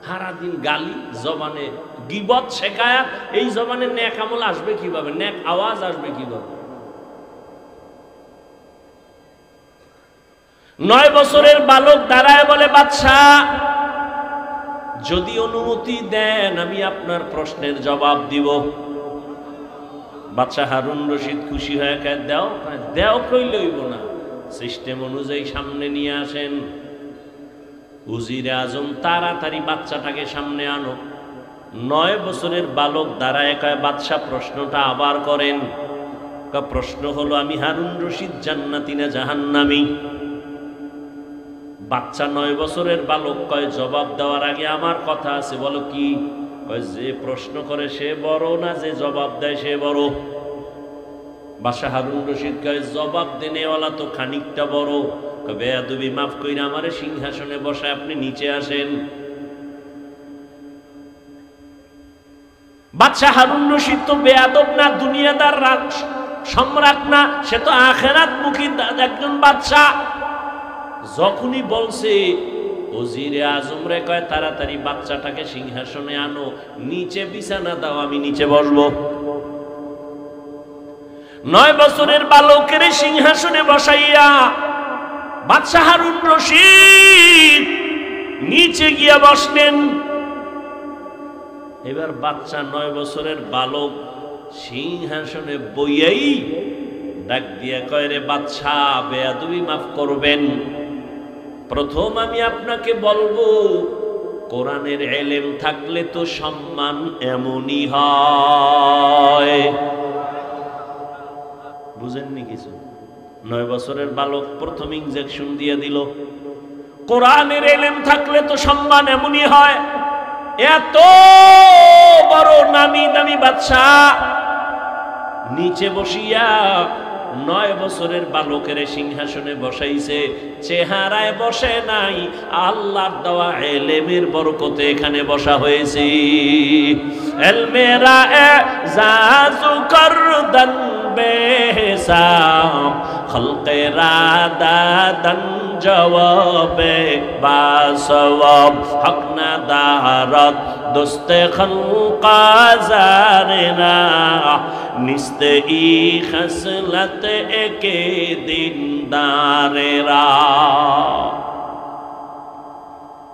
সারা দিন গালি, জবানে গীবত, শেখায়াত, এই জবানে নেক আমল আসবে কিভাবে? নেক আওয়াজ আসবে কিভাবে? 9 বছরের বালক দাঁড়ায় বলে, বাদশা যদি অনুমতি দেন আমি আপনার প্রশ্নের জবাব দিব। বাদশা হারুন রশিদ খুশি হয়ে কয়, দেও। দেও কইলে হইব না, সিস্টেম অনুযায়ী সামনে নিয়ে আসেন। উজিরে আজম তাড়াতাড়ি বাচ্চাটাকে সামনে আনো। 9 বছরের বালক দাঁড়ায় কয়, বাদশা প্রশ্নটা আবার করেন। প্রশ্ন হলো, আমি হারুন রশিদ জান্নাতি না জাহান্নামী? বাচ্চা 9 বছরের বালক কয়, জবাব দেওয়ার আগে আমার কথা আছে। বলো কি? কয়, যে প্রশ্ন করে সে বড় না যে জবাব দেয় সে বড়? বাদশা হারুন রশিদ কয়, জবাব দেনেওয়ালা তো খানিকটা বড়। বেয়াদবি মাফ কইরা আমারে সিংহাসনে বসায় আপনি নিচে আসেন। বাদশা হারুন রশিদ তো বেয়াদব না, দুনিয়াদার সম্রাট না, সে তো আখিরাত মুখী একজন বাদশা। যখনই বলছে ওজিরে আজম রে কয়, তাড়াতাড়ি বাচ্চাটাকে সিংহাসনে আনো, নিচে বিছানা দাও, আমি নিচে বসবো। 9 বছরের বালকের সিংহাসনে বসাইয়া বাদশা হারুন রশিদ নিচে গিয়া বসলেন। এবার বাচ্চা 9 বছরের বালক সিংহাসনে বইয়াই ডাক দিয়া কয়, রে বাদশা বেয়াদবি মাফ করবেন। প্রথম আমি আপনাকে বলবো, কোরআনের ইলম থাকলে তো সম্মান এমনই হয়। বুঝেননি কিছু? 9 বছরের বালক প্রথম ইনজেকশন দিয়ে দিল। কোরআনের ইলম থাকলে তো সম্মান এমনই হয়। এত বড় নামি দামি বাদশা নিচে বসিয়া 9 বছরের বালকের সিংহাসনে বসাইছে। চেহারায় বসে নাই, আল্লাহর দেওয়া ইলমের বরকতে এখানে বসা হয়েছে। ইলমেরা এজাজু করদান বেহিসাব, খলকেরা দাদান জওয়াবে বাসওয়াব, হক না দারত দোস্তে খলকা জারেনা, নিস্তে ই খসলত একে দিনদারেরা।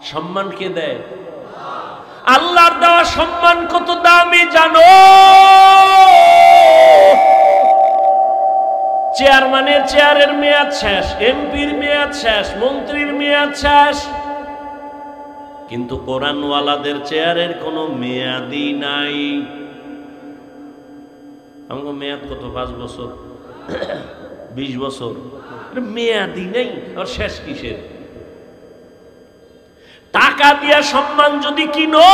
সম্মান কে দেয়? আল্লাহর দেওয়া সম্মান কত দামি জানো? চেয়ারম্যানের চেয়ারের মেয়াদ শেষ, এমপির মেয়াদ শেষ, মন্ত্রীর মেয়াদ শেষ, কিন্তু কোরআনওয়ালাদের চেয়ারের কোনো মেয়াদই নাই। আমাকে মেয়াদ কত? 5 বছর, 20 বছর, মেয়াদই নেই। আর শেষ কিসের? টাকা দিয়া সম্মান যদি কিনো,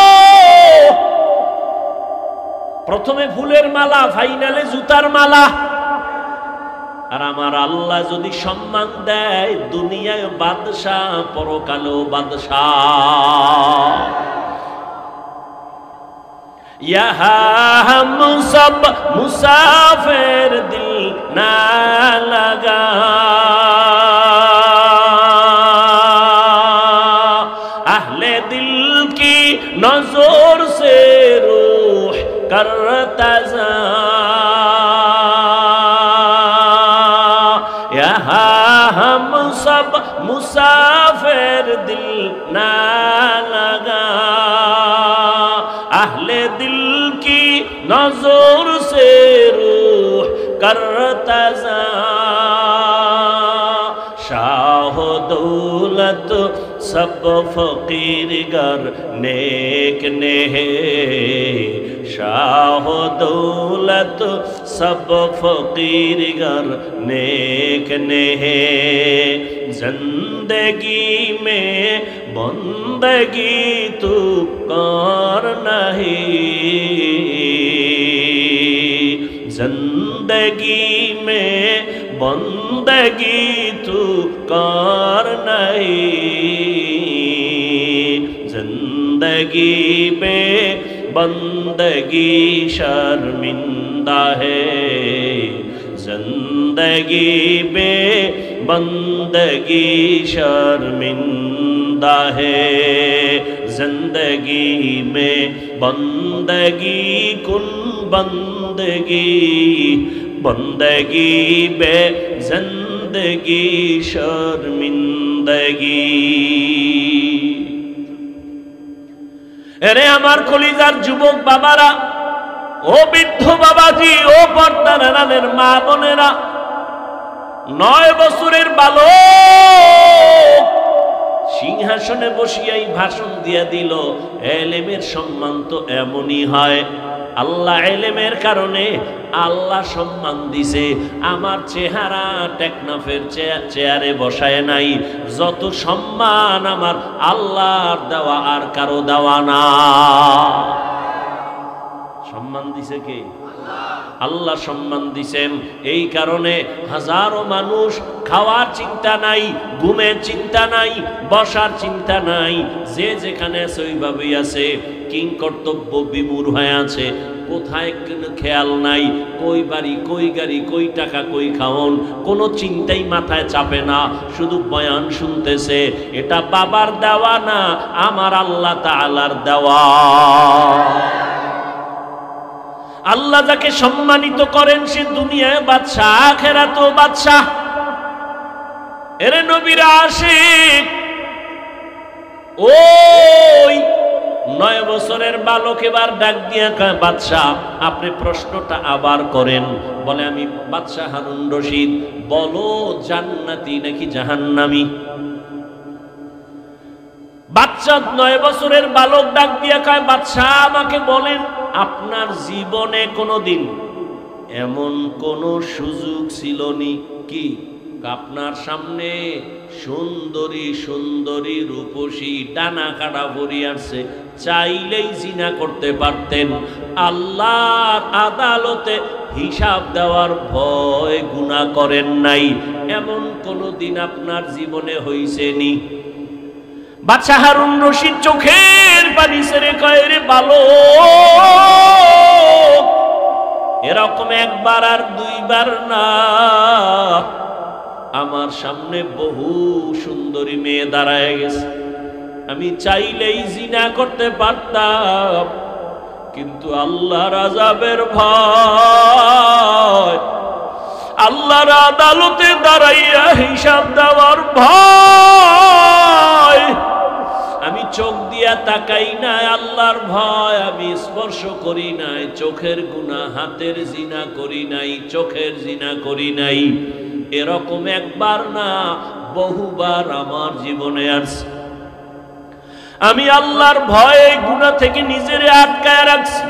প্রথমে ফুলের মালা, ফাইনালে জুতার মালা। আর আমার আল্লাহ যদি সম্মান দেয়, দুনিয়ায় বাদশাহ, পরকালেও বাদশাহ। हम सब मुसाफिर दिल ना लगा, अहले दिल की नजर से रूह करता जा, यहाँ हम सब मुसाफिर दिल ना लगा, अहले दिल की नजर से रूह करता जा, शाह दौलत सब फकीर गर नेक ने है, शाह दौलत सब फकीर गर नेक ने है, जिंदगी में बंदगी तू कर नहीं, जिंदगी में बंदगी तू कर नहीं, जिंदगी में बंदगी शर्मिंदा है, जिंदगी में बंदगी शर्मिंदा है, जिंदगी में बंदगी कुन बंदगी, बंदगी बे जिंदगी शर्मिंदगी। এরে আমার কলিজার যুবক বাবারা, ও বৃদ্ধ বাবাজি, ও পর্দার আড়ালের মা বোনেরা, 9 বছরের বালক সিংহাসনে বসিয়াই ভাষণ দিয়া দিল, এলেমের সম্মান তো এমনই হয়। আল্লাহ এলেমের কারণে আল্লাহ সম্মান দিছে। আমার চেহারা টেকনাফের চেয়ারে বসায় নাই। যত সম্মান আমার আল্লাহর দেওয়া, আর কারো দেওয়া না। সম্মান দিছে কে? আল্লাহ সম্মান দিছেন। এই কারণে হাজারো মানুষ খাওয়ার চিন্তা নাই, ঘুমের চিন্তা নাই, বসার চিন্তা নাই, যে যেখানে আছে ওইভাবেই আছে, কিং কর্তব্য বিমূঢ় হয়ে আছে, কোথায় খেয়াল নাই, কই বাড়ি, কই গাড়ি, কই টাকা, কই খাওন, কোনো চিন্তাই মাথায় চাপে না, শুধু বয়ান শুনতেছে। এটা বাবার দেওয়া না, আমার আল্লাহ তাআলার দেওয়া। আল্লাহ যাকে সম্মানিত করেন সে দুনিয়ায় বাদশাহ, আখিরাতেও বাদশাহ। এরে নবীর আশিক, ওই 9 বছরের বালক এবার ডাক দিয়া কয়, বাদশাহ আপনি প্রশ্নটা আবার করেন। বলে, আমি বাদশাহ হারুন রশিদ, বলো জান্নাতি নাকি জাহান্নামী? বাচ্চা 9 বছরের বালক ডাক দিয়া কয়, বাদশাহ আমাকে বলেন, আপনার জীবনে কোনোদিন এমন কোন সুযোগ ছিল নি কি আপনার সামনে সুন্দরী সুন্দরী রূপসী ডানা কাটা পরি আসছে, চাইলেই জিনা করতে পারতেন, আল্লাহর আদালতে হিসাব দেওয়ার ভয় গুনাহ করেন নাই, এমন কোনদিন আপনার জীবনে হইছে নি? বাদশাহ হারুন রশিদ চোখের পানি ছেড়ে কয়, রে বালক, এরকম একবার আর দুইবার না, আমার সামনে বহু সুন্দরী মেয়ে দাঁড়ায় গেছে, আমি চাইলেই জিনা করতে পারতাম, কিন্তু আল্লাহর আযাবের ভয়, আল্লাহর আদালতে দাঁড়াইয়া হিসাব দেওয়ার ভয়, আমি চোখ দিয়া তাকাই নাই, আল্লাহর ভয় আমি স্পর্শ করি নাই, চোখের গুনাহ, হাতের জিনা করি নাই, চোখের জিনা করি নাই। এরকম একবার না, বহুবার আমার জীবনে আসছে। আমি আল্লাহর ভয়ে গুনাহ থেকে নিজেরে আটকায় রাখছি।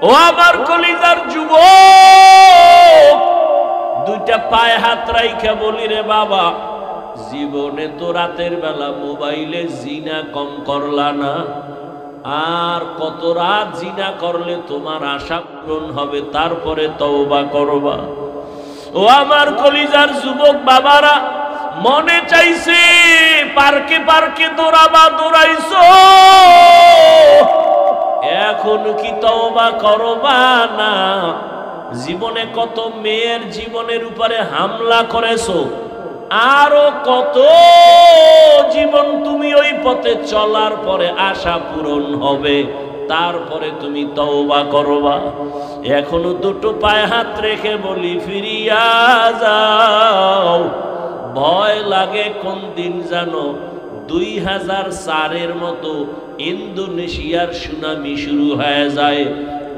ও আমার কলিজার যুবক, দুইটা পায়ে হাত রাইখা বলি, রে বাবা, জীবনে তো রাতের বেলা মোবাইলে জিনা কম করলা না, আর কত রাত জিনা করলে তোমার আশা পূরণ হবে, তারপরে তওবা করবা। ও আমার কলিজার যুবক বাবারা, মনে চাইছে পার্কে পার্কে দৌড়াবা, দৌড়াইছো, এখন কি তওবা করবা না? জীবনে কত মেয়ের জীবনের উপরে হামলা করেছো, আরো কত জীবন তুমি ওই পথে চলার পরে আশা পূরণ হবে, তারপরে তুমি তওবা করবা। এখনো দুটো পায়ে হাত রেখে বলি, ফিরিয়া যাও। ভয় লাগে কোন দিন জানো, 2004-এর মতো ইন্দোনেশিয়ার সুনামি শুরু হয়ে যায়।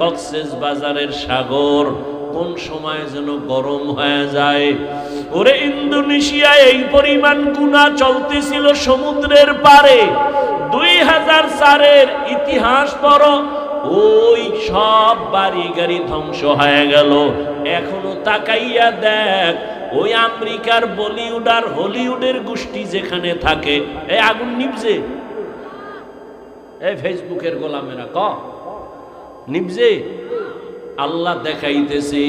কক্সবাজারের সাগর কোন সময় যেন গরম হয়ে যায়। ওরে ইন্দোনেশিয়ায় এই পরিমাণ গুনাহ চলতেছিল সমুদ্রের পারে। 2004-এর ইতিহাস পড়ো, ওই সব বাড়ি গাড়ি ধ্বংস হয়ে গেল। এখনো তাকাইয়া দেখ, ওই আমেরিকার বলিউড আর হলিউডের গোষ্ঠী যেখানে থাকে, এই আগুন নিভছে, এই ফেসবুকের গোলামেরা নিভছে। আল্লাহ দেখাইতেছে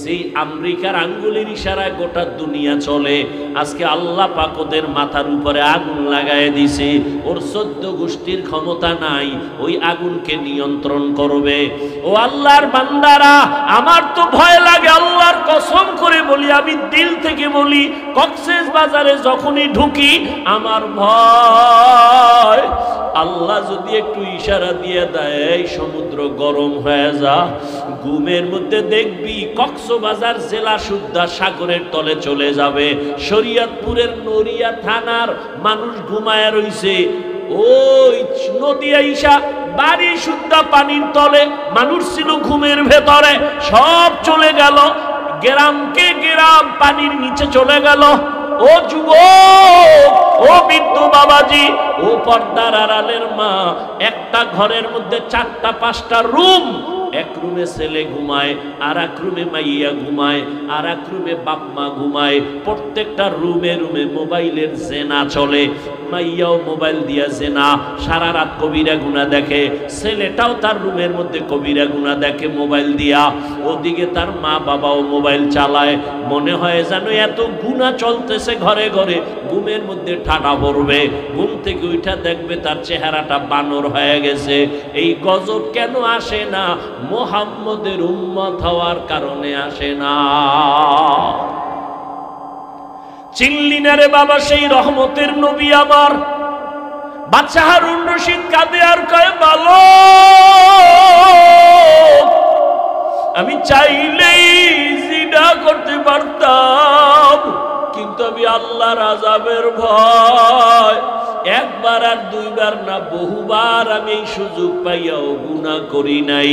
যে আমেরিকার আঙ্গুলের ইশারায় গোটা দুনিয়া চলে। আজকে আল্লাহ পাক ওদের মাথার উপরে আগুন লাগায় দিছে। ওর 14 গোষ্ঠীর ক্ষমতা নাই ওই আগুনকে নিয়ন্ত্রণ করবে। ও আল্লাহর বান্দারা, আমার তো ভয় লাগে, আল্লাহর কসম করে বলি, আমি দিল থেকে বলি, কক্সবাজারে যখনই ঢুকি আমার ভয়। আল্লাহ যদি একটু ইশারা দিয়ে দেয়, এই সমুদ্র গরম হয়ে যা, ঘুমের মধ্যে দেখবি কক্সবাজার জেলা সুদ্ধা সাগরের তলে চলে যাবে। শরীয়তপুরের নড়িয়া থানার মানুষ ঘুমায় রইছে, ওই নদী আইসা বাড়ি সুদ্ধা পানির তলে, মানুষ ছিল ঘুমের ভেতরে, সব চলে গেল। গ্রামকে গ্রাম পানির নিচে চলে গেল। ও যুবক, ও বৃদ্ধ বাবাজি, ও পর্দার আড়ালের মা, একটা ঘরের মধ্যে 4টা-5টা রুম। এক রুমে ছেলে ঘুমায়, আর এক রুমে মাইয়া ঘুমায়, আর এক রুমে বাপ মা ঘুমায়। প্রত্যেকটা রুমে রুমে মোবাইলের জেনা চলে। মাইয়াও মোবাইল দিয়া জেনা, সারা রাত কবিরা গুনা দেখে। ছেলেটাও তার রুমের মধ্যে কবিরা গুনা দেখে মোবাইল দিয়া। ওদিকে তার মা বাবাও মোবাইল চালায়। মনে হয় যেন এত গুনাহ চলতেছে ঘরে ঘরে, ঘুমের মধ্যে ঠাডা পড়বে। ঘুম থেকে উঠা দেখবে তার চেহারাটা বানর হয়ে গেছে। এই গজব কেন আসে না? মুহাম্মদের উম্মত হওয়ার কারণে আসে না। চিনলি না রে বাবা সেই রহমতের নবী আমার? বাচ্চা হারুন রশিদ কাঁদে আর কয়, বালক, আমি চাইলেই জিনা করতে পারতাম, কিন্তু আমি আল্লাহর আযাবের ভয়, একবার আর দুইবার না, বহুবার আমি এই সুযোগ পাইয়াও গুনাহ করি নাই।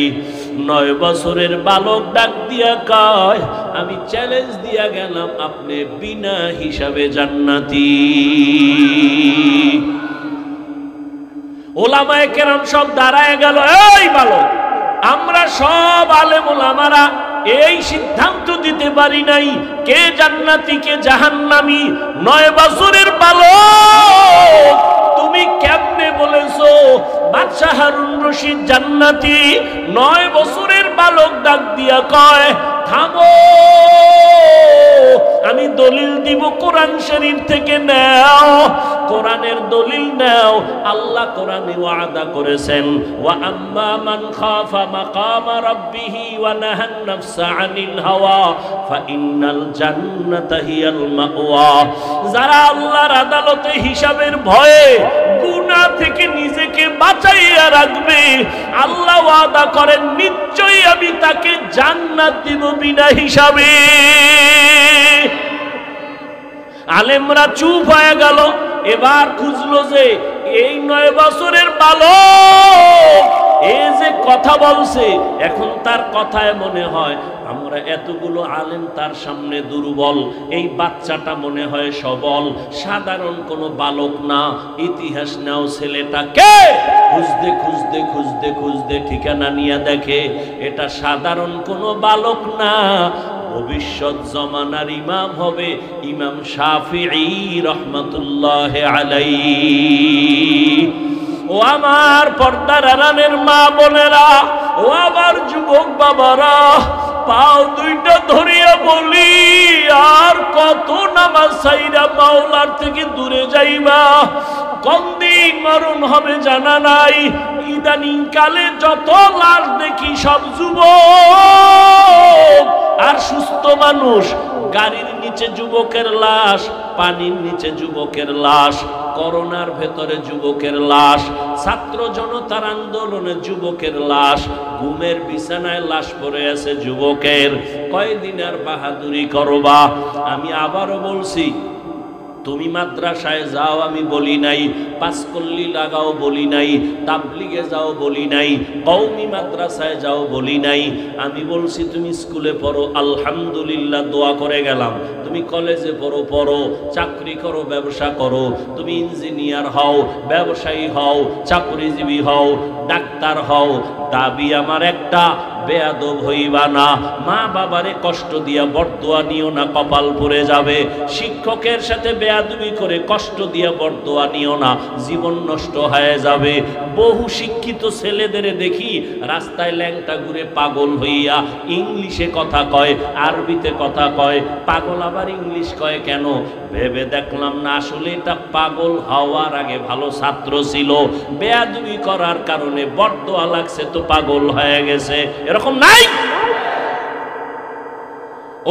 9 বছরের বালক ডাক দিয়া কয়, আমি চ্যালেঞ্জ দিয়া গেলাম, আপনি বিনা হিসাবে জান্নাতি। ওলামায়ে কেরাম সব দাঁড়ায় গেল। এই বালক, আমরা সব আলেম ওলামারা এই সিদ্ধান্ত দিতে পারি নাই কে জান্নাতি কে জাহান্নামী। 9 বছরের বালক, তুমি কেমনে বলেছো বাদশা হারুন রশিদ জান্নাতি? 9 বছরের বালক ডাক দিয়া কয়, থামো, আমি দলিল দিব, কোরআন শরীফ থেকে নাও, কোরআনের দলিল নাও। আল্লাহ কোরআনে ওয়াদা করেছেন, ওয়া আম্মা মান খাফা মাকামা রাব্বিহি ওয়া নাহান নাফসা আনিল হাওয়া ফাইন্নাল জান্নাতা হিয়াল মাওয়া। যারা আল্লাহর আদালতে হিসাবের ভয়ে গুনাহ থেকে নিজেকে বাঁচাইয়া রাখবে, আল্লাহ ওয়াদা করেন নিশ্চয়ই আমি তাকে জান্নাত দিব বিনা হিসাবে। আলেমরা চুপ হয়ে গেল। এবার খুঁজলো যে এই 9 বছরের বালক এ যে কথা বলছে, এখন তার কথায় মনে হয় আমরা এতগুলো আলেম তার সামনে দুর্বল, এই বাচ্চাটা মনে হয় সবল, সাধারণ কোনো বালক না। ইতিহাস নাও, ছেলেটাকে খুঁজতে খুঁজতে খুঁজতে খুঁজতে ঠিকানা নিয়ে দেখে এটা সাধারণ কোনো বালক না, ভবিষ্যৎ জমানার ইমাম হবে ইমাম শাফিঈ রহমাতুল্লাহ আলাইহি। ও আমার পর্দার আড়ালের মা বোনেরা, ও আমার যুবক বাবারা, পাও দুইটা ধরিয়া বলি, আর কত নামাজ ছাইরা মাওলার থেকে দূরে যাইবা? কোন দিন মরণ হবে জানা নাই। ইদানিং কালে যত লাশ দেখি সব যুবক আর সুস্থ মানুষ। গাড়ির নিচে যুবকের লাশ, পানির নিচে যুবকের লাশ, করোনার ভেতরে যুবকের লাশ, ছাত্র জনতার আন্দোলনে যুবকের লাশ, ঘুমের বিছানায় লাশ পড়ে আছে যুবকের। কয়দিন আর বাহাদুরি করবা? আমি আবারও বলছি, তুমি মাদ্রাসায় যাও আমি বলি নাই, পাঁচকল্লি লাগাও বলি নাই, তাবলিগে যাও বলি নাই, কওমি মাদ্রাসায় যাও বলি নাই। আমি বলছি তুমি স্কুলে পড়ো, আলহামদুলিল্লাহ দোয়া করে গেলাম। তুমি কলেজে পড়ো, পড়ো, চাকরি করো, ব্যবসা করো, তুমি ইঞ্জিনিয়ার হও, ব্যবসায়ী হও, চাকরিজীবী হও, ডাক্তার হও, দাবি আমার একটা, বেয়াদব হইবা না। মা বাবারে কষ্ট দিয়া বরদোয়া নিও না, কপাল পড়ে যাবে। শিক্ষকের সাথে বেয়াদবি করে কষ্ট দিয়া বরদোয়া নিও না, জীবন নষ্ট হয়ে যাবে। বহু শিক্ষিত ছেলেদের দেখি রাস্তায় ল্যাংটা ঘুরে পাগল হইয়া ইংলিশে কথা কয়, আরবিতে কথা কয়। পাগল আবার ইংলিশ কয় কেন? ভেবে দেখলাম না আসলে এটা পাগল হওয়ার আগে ভালো ছাত্র ছিল, বেয়াদবি করার কারণে বরদোয়া লাগছে তো পাগল হয়ে গেছে। এরকম নাই?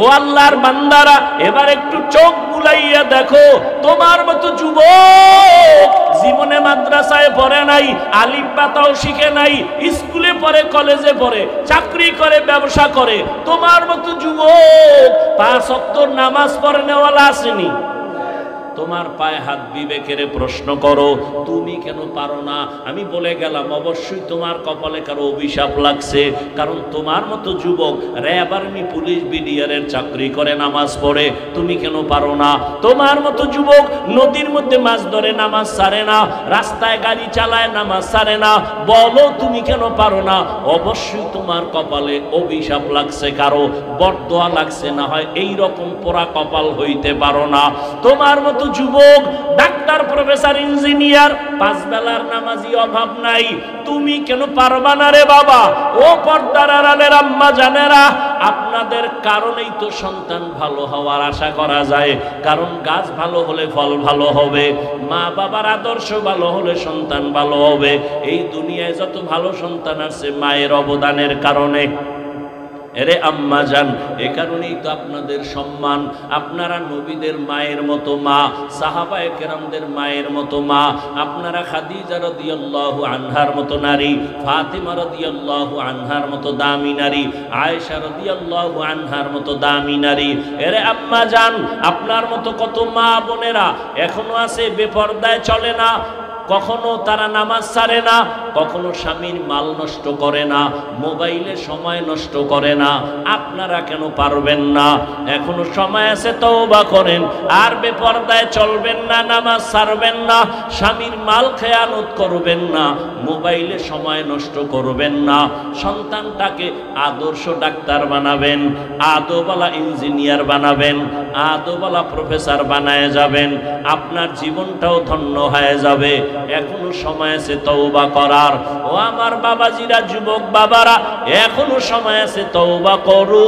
ও আল্লাহর বান্দারা, এবার একটু চোখ বুলাইয়া দেখো, তোমার মতো যুবক জীবনে মাদ্রাসায় পড়ে নাই, আলিফ বাতাও শিখে নাই, স্কুলে পড়ে, কলেজে পড়ে, চাকরি করে, ব্যবসা করে। তোমার মতো যুবক 5 ওয়াক্ত নামাজ পড়ে নেওয়ালা আসেনি? তোমার পায়ে হাত বিবেকের প্রশ্ন করো, তুমি কেন পারো না? আমি বলে গেলাম অবশ্যই তোমার কপালে কারো অভিশাপ লাগছে, কারণ তোমার মতো যুবক র্যাব, আর্মি, পুলিশ, বিডিআরের চাকরি করে, নামাজ পড়ে, তুমি কেন পারো না? তোমার মতো যুবক নদীর মধ্যে মাছ ধরে, নামাজ ছাড়ে না, রাস্তায় গাড়ি চালায়, নামাজ ছাড়ে না, বলো তুমি কেন পারো না? অবশ্যই তোমার কপালে অভিশাপ লাগছে, কারো বরদোয়া লাগছে, না হয় এইরকম পোড়া কপাল হইতে পারো না। তোমার মতো যুবক ডাক্তার, প্রফেসর, ইঞ্জিনিয়ার, 5 বেলার নামাজি অভাব নাই, তুমি কেন পারবা না রে বাবা? ও পর্দার আড়ালের আম্মা জানেরা, আপনাদের কারণেই তো সন্তান ভালো হওয়ার আশা করা যায়, কারণ গাছ ভালো হলে ফল ভালো হবে, মা বাবার আদর্শ ভালো হলে সন্তান ভালো হবে। এই দুনিয়ায় যত ভালো সন্তান আছে মায়ের অবদানের কারণে। এরে আম্মা জান, এ কারণেই তো আপনাদের সম্মান। আপনারা নবীদের মায়ের মতো মা, সাহাবায়ে কেরামদের মায়ের মতো মা, আপনারা খাদিজা রাদিয়াল্লাহু আনহার মতো নারী, ফাতিমা রাদিয়াল্লাহু আনহার মতো দামি নারী, আয়েশা রাদিয়াল্লাহু আনহার মতো দামি নারী। এরে আম্মা জান, আপনার মতো কত মা বোনেরা এখনো আছে বেপরদায় চলে না, কখনো তারা নামাজ ছাড়ে না, কখনো স্বামীর মাল নষ্ট করে না, মোবাইলে সময় নষ্ট করে না। আপনারা কেন পারবেন না? এখনো সময় আছে, তওবা করেন, আর বেপরদায় চলবেন না, নামাজ ছাড়বেন না, স্বামীর মাল খেয়ানত করবেন না, মোবাইলে সময় নষ্ট করবেন না। সন্তানটাকে আদর্শ ডাক্তার বানাবেন, আদবওয়ালা ইঞ্জিনিয়ার বানাবেন, আদবওয়ালা প্রফেসর বানায় যাবেন, আপনার জীবনটাও ধন্য হয়ে যাবে। এখনো সময় আছে তওবা করার। ও আমার বাবাজিরা, যুবক বাবারা, এখনো সময় আছে, তওবা করো।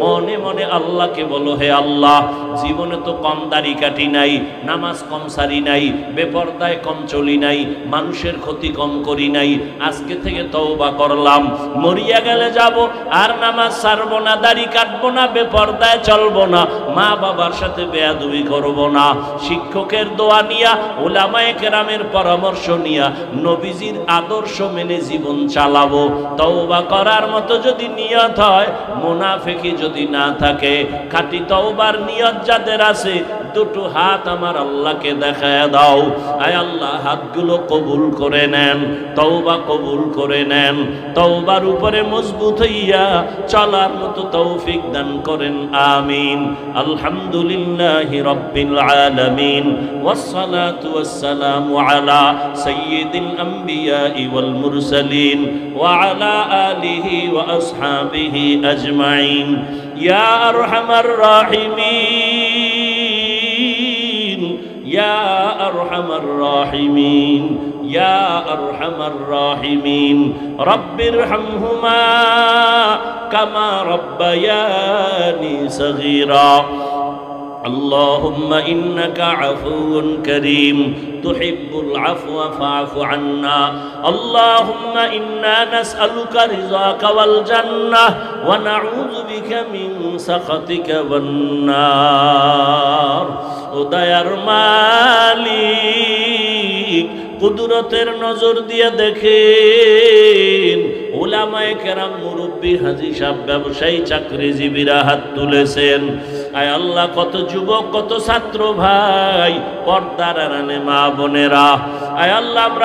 মনে মনে আল্লাহকে বলো, হে আল্লাহ, জীবনে তো কম দাড়ি কাটি নাই, নামাজ কম সারি নাই, বেপরদায় কম চলি নাই, মানুষের ক্ষতি কম করি নাই, আজকে থেকে তওবা করলাম, মরিয়া গেলে যাব আর নামাজ ছাড়বো না, দাড়ি কাটবো না, বেপরদায় চলবো না, মা বাবার সাথে বেয়াদবি করবো না, শিক্ষকের দোয়া নিয়া, উলামায়ে কেরামের পরামর্শ নিয়া, নবীজির আদর্শ মেনে জীবন চালাবো। তওবা করার মতো যদি নিয়ত হয়, মুনাফিকি যদি না থাকে, খাঁটি তওবার নিয়ত যাদের আছে, দুটো হাত আমার আল্লাহকে দেখায় দাও। আয় আল্লাহ, হাতগুলো কবুল করে নেন, তওবা কবুল করে নেন, তওবার উপরে মজবুত হইয়া চলার মতো তৌফিক দান করেন, আমিন। আলহামদুলিল্লাহি রাব্বিল আলামিন, ওয়াসসালাতু ওয়াসসালামু আলা সাইয়্যিদিল আমবিয়া ওয়াল মুরসালিন ওয়া আলা আলিহি ওয়া আসহাবিহি আজমাইন। ইয়া আরহামার রাহিমিন, ইয়া আরহামার রাহিমিন, ইয়া আরহামার রাহিমিন রব্বিরহামহুমা কামা রব্বায়ানি সগীরা اللهم إنك عفو كريم تحب العفو فاعف عنا اللهم إنا نسألك رضاك والجنة ونعوذ بك من سخطك والنار উদয়ার মালিক কুদরতের নজর দিয়ে দেখেন উলামায়ে কেরাম মুরব্বী হাজী সাহেব ব্যবসায়ী চাকরিজীবীরা হাত তুলেছেন আয় আল্লাহ কত যুবক কত ছাত্র ভাই পর্দার আড়ালে মা বোনেরা আয় আল্লাহ আমরা